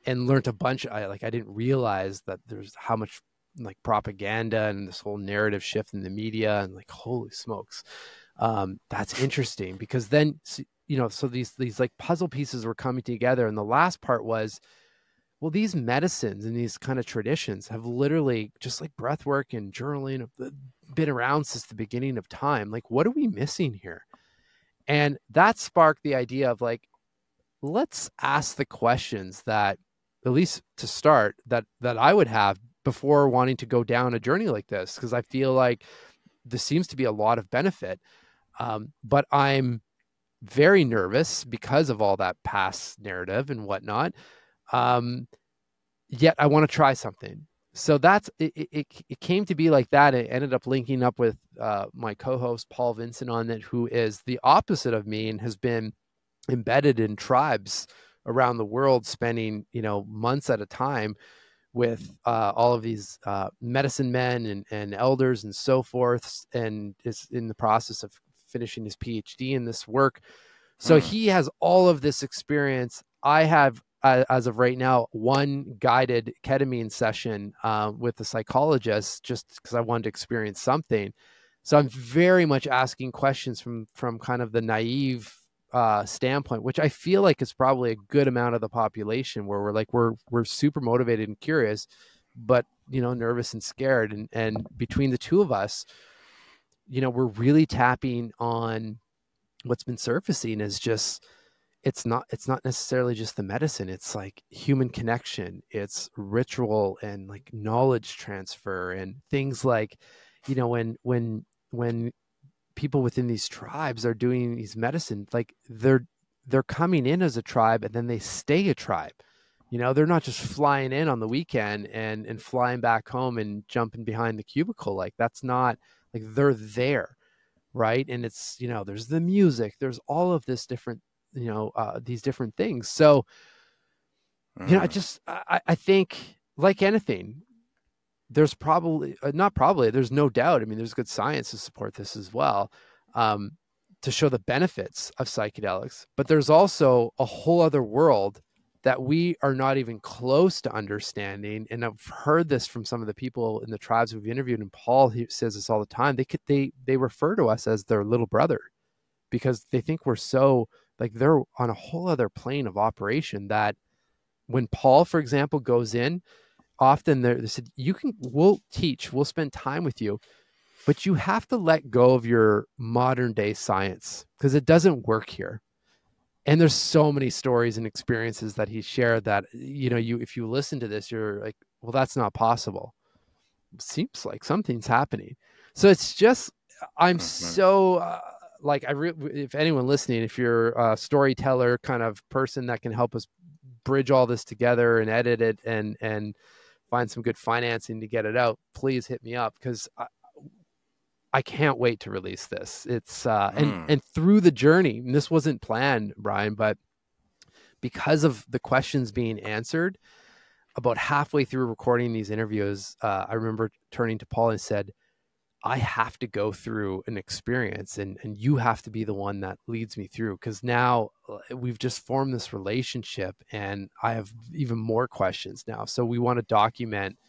and learned a bunch. I didn't realize that there's how much like propaganda and this whole narrative shift in the media, and like, holy smokes, that's interesting because then, so these like puzzle pieces were coming together, and the last part was, well, these medicines and these kind of traditions have literally, just like breath work and journaling, been around since the beginning of time. Like, what are we missing here? And that sparked the idea of like, let's ask the questions that, at least to start, that I would have before wanting to go down a journey like this, because I feel like there seems to be a lot of benefit. But I'm very nervous because of all that past narrative and whatnot. Yet I want to try something. So that's it came to be like that. It ended up linking up with my co-host Paul Vincent on it, who is the opposite of me and has been embedded in tribes around the world, spending months at a time with all of these medicine men and elders and so forth, and is in the process of finishing his PhD in this work. So Hmm. he has all of this experience. I have, as of right now, one guided ketamine session with a psychologist, just because I wanted to experience something. So I'm very much asking questions from kind of the naive standpoint, which I feel like is probably a good amount of the population, where we're super motivated and curious, but nervous and scared. And between the two of us, we're really tapping on what's been surfacing is just, it's not necessarily just the medicine. It's like human connection, it's ritual and like knowledge transfer, and things like, when people within these tribes are doing these medicine, like they're coming in as a tribe and then they stay a tribe. They're not just flying in on the weekend and flying back home and jumping behind the cubicle. Like, that's not, like, they're there, right? And it's, there's the music, there's all of this different, these different things. So, I think, like anything, there's probably, not probably, there's no doubt. I mean, there's good science to support this as well, to show the benefits of psychedelics. But there's also a whole other world that we are not even close to understanding. And I've heard this from some of the people in the tribes we've interviewed, and Paul, he says this all the time. They refer to us as their little brother, because they think we're so, like, they're on a whole other plane of operation, that when Paul, for example, goes in, often they said, we'll teach, we'll spend time with you, but you have to let go of your modern day science, because it doesn't work here. And there's so many stories and experiences that he shared that, if you listen to this, you're like, well, that's not possible. It seems like something's happening. So it's just, I'm so, if anyone listening, if you're a storyteller kind of person that can help us bridge all this together and edit it and find some good financing to get it out, please hit me up, because I can't wait to release this. It's and through the journey, and this wasn't planned, Brian, but because of the questions being answered, about halfway through recording these interviews, I remember turning to Paul and said, I have to go through an experience, and you have to be the one that leads me through, because now we've just formed this relationship and I have even more questions now. So we want to document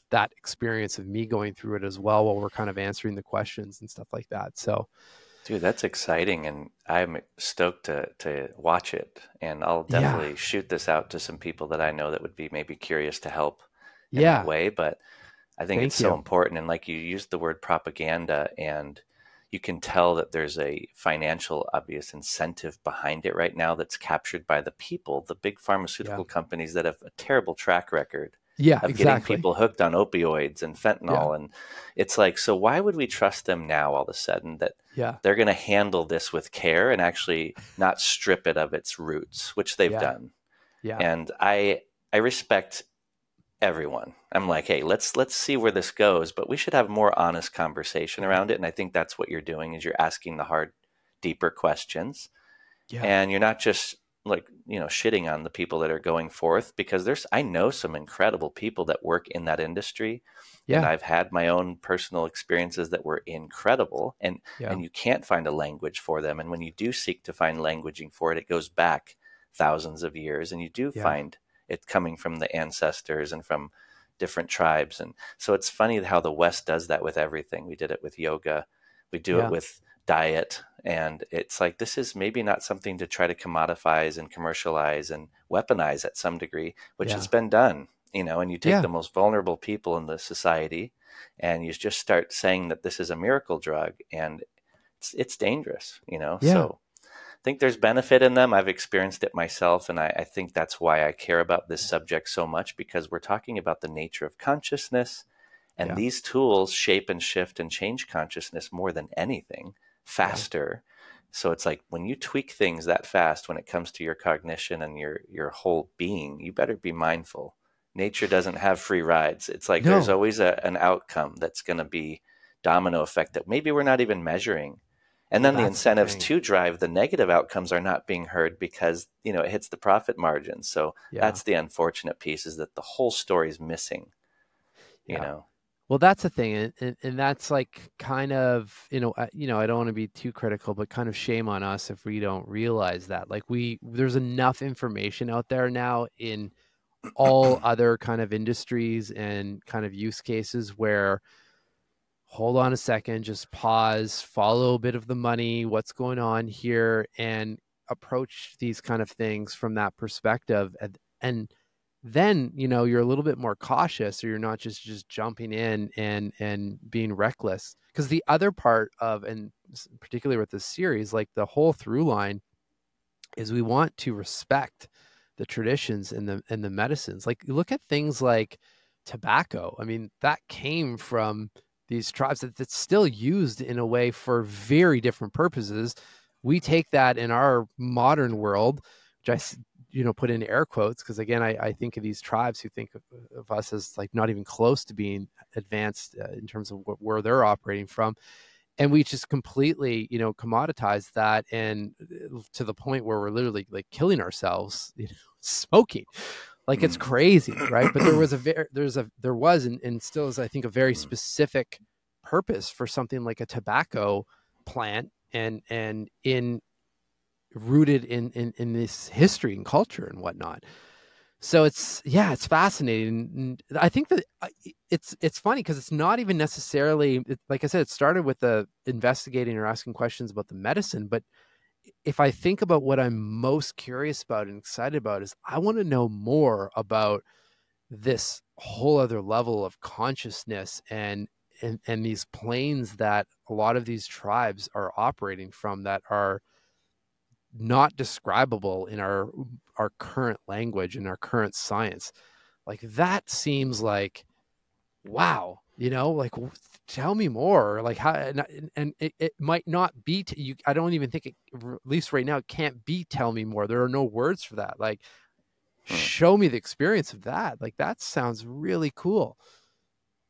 that experience of me going through it as well, while we're kind of answering the questions and stuff like that. So, dude, that's exciting. And I'm stoked to watch it. And I'll definitely shoot this out to some people that I know that would be maybe curious to help in that way. But I think it's so important. And like, you used the word propaganda, and you can tell that there's a financial obvious incentive behind it right now that's captured by the people, the big pharmaceutical companies that have a terrible track record of getting people hooked on opioids and fentanyl. And it's like, so why would we trust them now all of a sudden that they're going to handle this with care and actually not strip it of its roots, which they've done. And I respect everyone. I'm like, hey, let's see where this goes, but we should have more honest conversation around it. And I think that's what you're doing, is you're asking the hard, deeper questions. And you're not just like, shitting on the people that are going forth, because I know some incredible people that work in that industry. And I've had my own personal experiences that were incredible, and you can't find a language for them. And when you do seek to find languaging for it, it goes back thousands of years, and you do find it coming from the ancestors and from different tribes. And so it's funny how the West does that with everything. We did it with yoga. We do it with diet. And it's like, this is maybe not something to try to commodify and commercialize and weaponize at some degree, which has been done, and you take the most vulnerable people in the society and you just start saying that this is a miracle drug, and it's dangerous, So I think there's benefit in them. I've experienced it myself. And I think that's why I care about this subject so much, because we're talking about the nature of consciousness, and these tools shape and shift and change consciousness more than anything, faster. So it's like, when you tweak things that fast, when it comes to your cognition and your whole being, you better be mindful. Nature doesn't have free rides. It's like, there's always an outcome that's going to be domino effect that maybe we're not even measuring. And then the incentives to drive the negative outcomes are not being heard, because, it hits the profit margin. So that's the unfortunate piece, is that the whole story is missing, you know? Well, that's the thing. And that's like, kind of, I don't want to be too critical, but kind of shame on us if we don't realize that. Like, there's enough information out there now in all other kind of industries and kind of use cases where, hold on a second, just pause, follow a bit of the money, what's going on here, and approach these kind of things from that perspective. And then, you're a little bit more cautious, or you're not just jumping in and being reckless. Because the other part of, and particularly with this series, like, the whole through line is we want to respect the traditions and the medicines. Like, look at things like tobacco. I mean, that came from these tribes that's still used in a way for very different purposes, we take that in our modern world, which put in air quotes, because again, I think of these tribes who think of us as like not even close to being advanced in terms of where they're operating from. And we just completely, commoditize that, and to the point where we're literally like killing ourselves, smoking. Like it's crazy, right? But there was and still is, I think, a very specific purpose for something like a tobacco plant, and rooted in this history and culture and whatnot. So it's fascinating. And I think that it's funny because it's not even necessarily, like I said, it started with the investigating or asking questions about the medicine. But if I think about what I'm most curious about and excited about, is I want to know more about this whole other level of consciousness and these planes that a lot of these tribes are operating from, that are not describable in our current language and our current science. Like that seems like, wow, like tell me more. Like how, and it might not be you. I don't even think it, at least right now, it can't be tell me more. There are no words for that. Like show me the experience of that. Like that sounds really cool.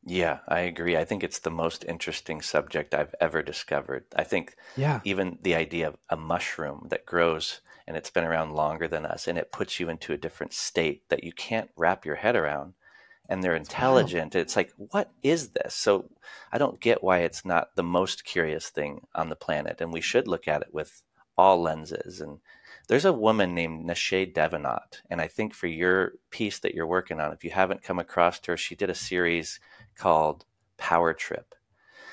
Yeah, I agree. I think it's the most interesting subject I've ever discovered. I think Yeah, even the idea of a mushroom that grows and it's been around longer than us and it puts you into a different state that you can't wrap your head around, and they're it's wild. intelligent. It's like, what is this? So I don't get why it's not the most curious thing on the planet, and we should look at it with all lenses. And there's a woman named Nashe Devanot, and I think for your piece that you're working on, if you haven't come across her, she did a series called Power Trip.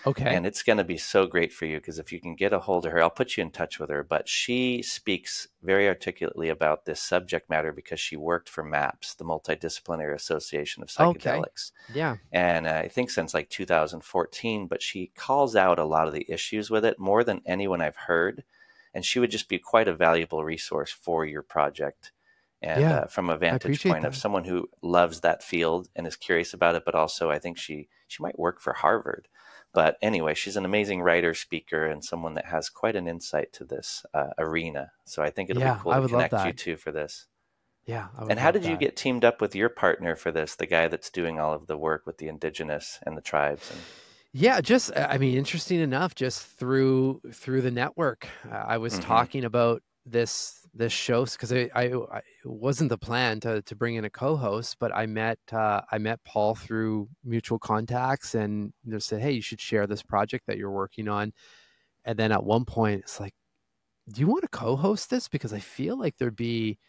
Okay. And it's going to be so great for you because if you can get a hold of her, I'll put you in touch with her. But she speaks very articulately about this subject matter because she worked for MAPS, the Multidisciplinary Association of Okay. Psychedelics. Yeah. And I think since like 2014, but she calls out a lot of the issues with it more than anyone I've heard. And she would just be quite a valuable resource for your project. And Yeah. from a I vantage appreciate point of that. someone who loves that field and is curious about it, but also I think she might work for Harvard. But anyway, she's an amazing writer, speaker, and someone that has quite an insight to this arena. So I think it'll be Yeah, cool I to would love connect you that. two for this. Yeah, I And would how love did you that. get teamed up with your partner for this, the guy that's doing all of the work with the indigenous and the tribes? And Yeah, just I mean, interesting enough, just through the network, I was mm-hmm, talking about this show because it wasn't the plan to bring in a co-host, but I met Paul through mutual contacts, and they said, hey, you should share this project that you're working on. And then at one point, it's like, do you want to co-host this? Because I feel like there'd be,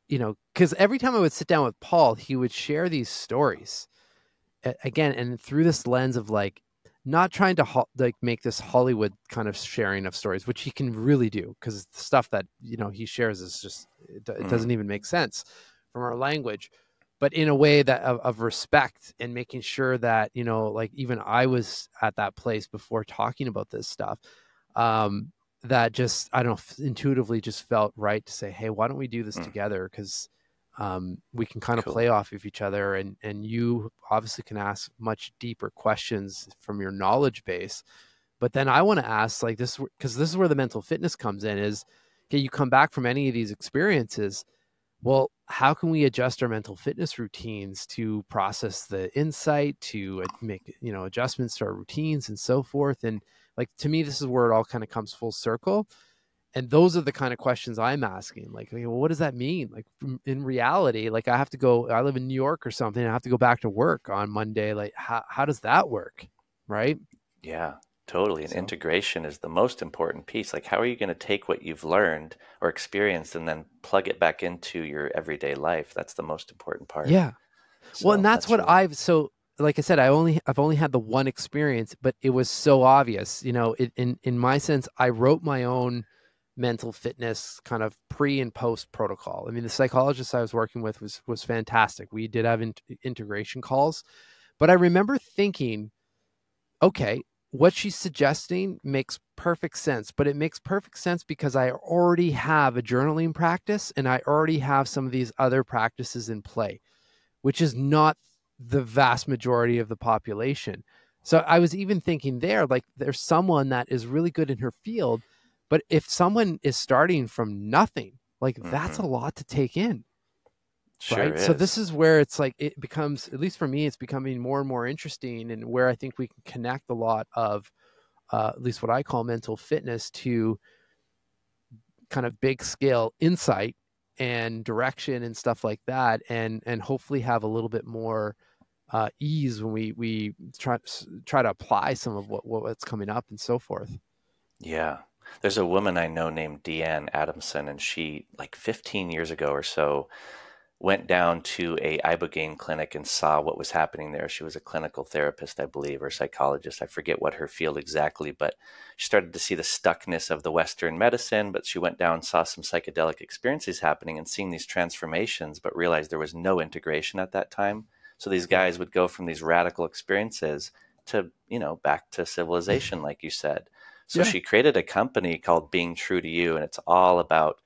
because every time I would sit down with Paul, he would share these stories again, and through this lens of like not trying to like make this Hollywood kind of sharing of stories, which he can really do because the stuff that he shares is just it mm-hmm, doesn't even make sense from our language, but in a way that of respect, and making sure that like even I was at that place before talking about this stuff. That just, I don't know, intuitively just felt right to say, hey, why don't we do this mm, together? Because we can kind of play cool. off of each other, and you obviously can ask much deeper questions from your knowledge base. But then I want to ask like this, because this is where the mental fitness comes in, is, okay, you come back from any of these experiences. Well, how can we adjust our mental fitness routines to process the insight, to make, adjustments to our routines and so forth? And like, to me, this is where it all kind of comes full circle. And those are the kind of questions I'm asking. Like, okay, well, what does that mean? Like in reality, like I live in New York or something. I have to go back to work on Monday. Like how does that work? Right. Yeah, totally. And So, integration is the most important piece. Like, how are you going to take what you've learned or experienced and then plug it back into your everyday life? That's the most important part. yeah. Well, and So that's that's what really, like I said, I've only had the one experience, but it was so obvious, in my sense, I wrote my own mental fitness kind of pre and post protocol. I mean, the psychologist I was working with was fantastic. We did have integration calls, but I remember thinking, okay, what she's suggesting makes perfect sense, but it makes perfect sense because I already have a journaling practice and I already have some of these other practices in play, which is not the vast majority of the population. So I was even thinking there, like there's someone that is really good in her field, But if someone is starting from nothing, like that's a Mm-hmm. lot to take in. Sure Right. So this is. is where it's like, it becomes, at least for me, it's becoming more and more interesting, and where I think we can connect a lot of, at least what I call mental fitness, to kind of big scale insight and direction and stuff like that. And hopefully have a little bit more ease when we try to apply some of what's coming up and so forth. Yeah. There's a woman I know named Deanne Adamson, and she, like 15 years ago or so, went down to a ibogaine clinic and saw what was happening there. She was a clinical therapist, I believe, or psychologist. I forget what her field exactly, but she started to see the stuckness of the Western medicine. But she went down, saw some psychedelic experiences happening and seeing these transformations, but realized there was no integration at that time. So these Yeah. guys would go from these radical experiences to, back to civilization, like you said. So Yeah. she created a company called Being True to You, and it's all about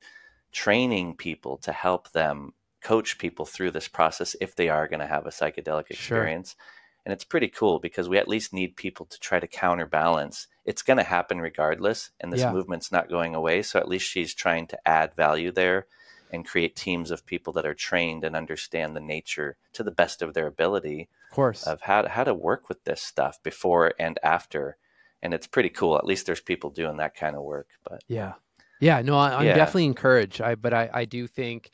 training people to help them coach people through this process if they are going to have a psychedelic Sure. experience. And it's pretty cool because we at least need people to try to counterbalance. It's going to happen regardless, and this Yeah. movement's not going away. So at least she's trying to add value there and create teams of people that are trained and understand the nature to the best of their ability Of course. of how to work with this stuff before and after. And it's pretty cool. At least there's people doing that kind of work. But Yeah. Yeah. No, I'm yeah, definitely encouraged. But I do think,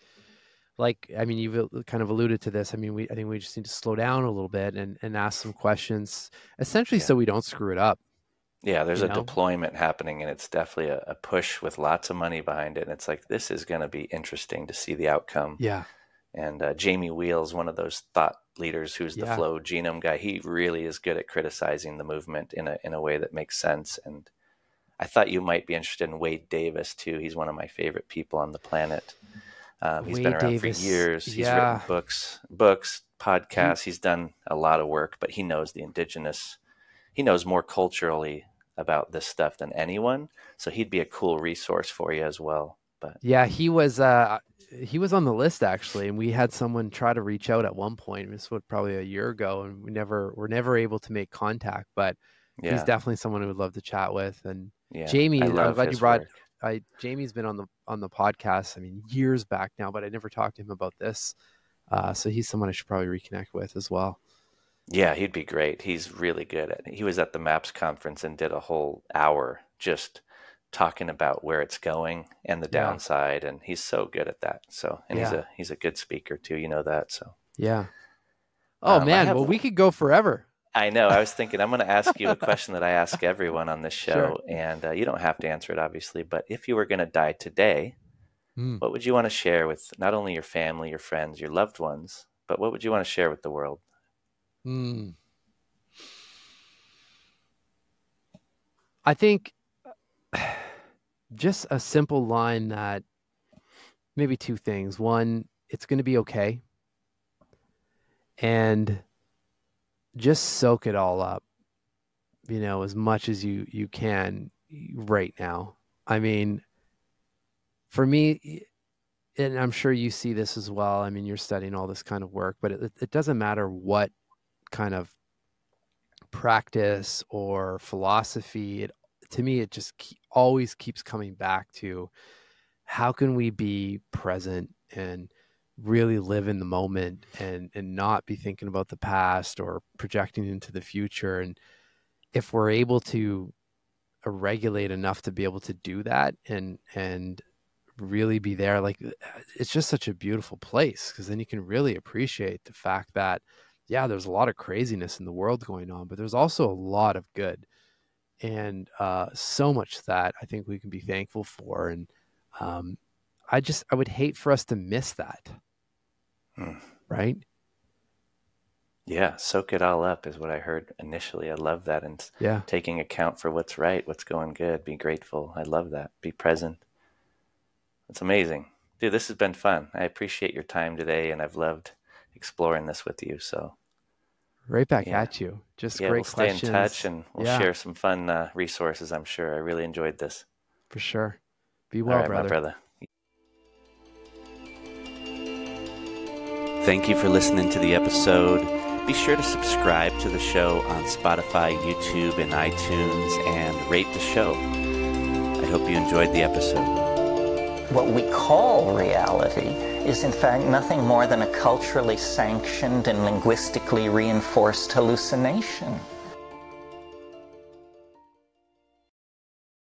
like, I mean, you've kind of alluded to this. I mean, I think we just need to slow down a little bit and ask some questions, essentially, yeah. so we don't screw it up, Yeah, there's you a know? deployment happening, and it's definitely a push with lots of money behind it. And it's like, this is going to be interesting to see the outcome. Yeah. And Jamie Wheels, one of those thought leaders who's the Yeah. flow genome guy, he really is good at criticizing the movement in a way that makes sense. And I thought you might be interested in Wade Davis too. He's one of my favorite people on the planet. He's been Wade around for Davis. years. He's written Yeah. books, He, podcasts. He's done a lot of work, but he knows the indigenous. He knows more culturally about this stuff than anyone. So he'd be a cool resource for you as well. But yeah, he was on the list actually, and we had someone try to reach out at one point. This was probably a year ago, and we're never able to make contact. But he's yeah, definitely someone I would love to chat with. And yeah, I Jamie, I'm love glad you his brought. work. Jamie's been on the podcast. I mean, years back now, but I never talked to him about this. So he's someone I should probably reconnect with as well. Yeah, he'd be great. He's really good at it. He was at the MAPS conference and did a whole hour just talking about where it's going and the Yeah, downside, and he's so good at that. So, and yeah, he's a good speaker too, you know that. So, yeah. Oh I man, have well we could go forever. I know. I was thinking I'm going to ask you a question that I ask everyone on this Sure. show, and you don't have to answer it, obviously. But if you were going to die today, Hmm. what would you want to share with not only your family, your friends, your loved ones, but what would you want to share with the world? Hmm. I think just a simple line that, maybe two things. One, it's going to be okay, and just soak it all up, as much as you can right now. I mean, for me, and I'm sure you see this as well. I mean, you're studying all this kind of work, but it doesn't matter what kind of practice or philosophy. To me, it just always keeps coming back to, how can we be present and really live in the moment, and not be thinking about the past or projecting into the future. And if we're able to regulate enough to be able to do that, and really be there, like, it's just such a beautiful place, because then you can really appreciate the fact that, yeah, there's a lot of craziness in the world going on, but there's also a lot of good, and so much that I think we can be thankful for. And I would hate for us to miss that. Hmm. Right. Yeah, soak it all up is what I heard initially. I love that. And Yeah. taking account for what's right, what's going good, be grateful. I love that. Be present. It's amazing. Dude, this has been fun. I appreciate your time today, and I've loved exploring this with you. So, Right back yeah. at you. Just Yeah, we'll great stay in touch, questions. and we'll Yeah, share some fun resources, I'm sure. I really enjoyed this. for sure. Be All well, right, my brother. brother. Thank you for listening to the episode. Be sure to subscribe to the show on Spotify, YouTube, and iTunes, and rate the show. I hope you enjoyed the episode. What we call reality is in fact nothing more than a culturally sanctioned and linguistically reinforced hallucination.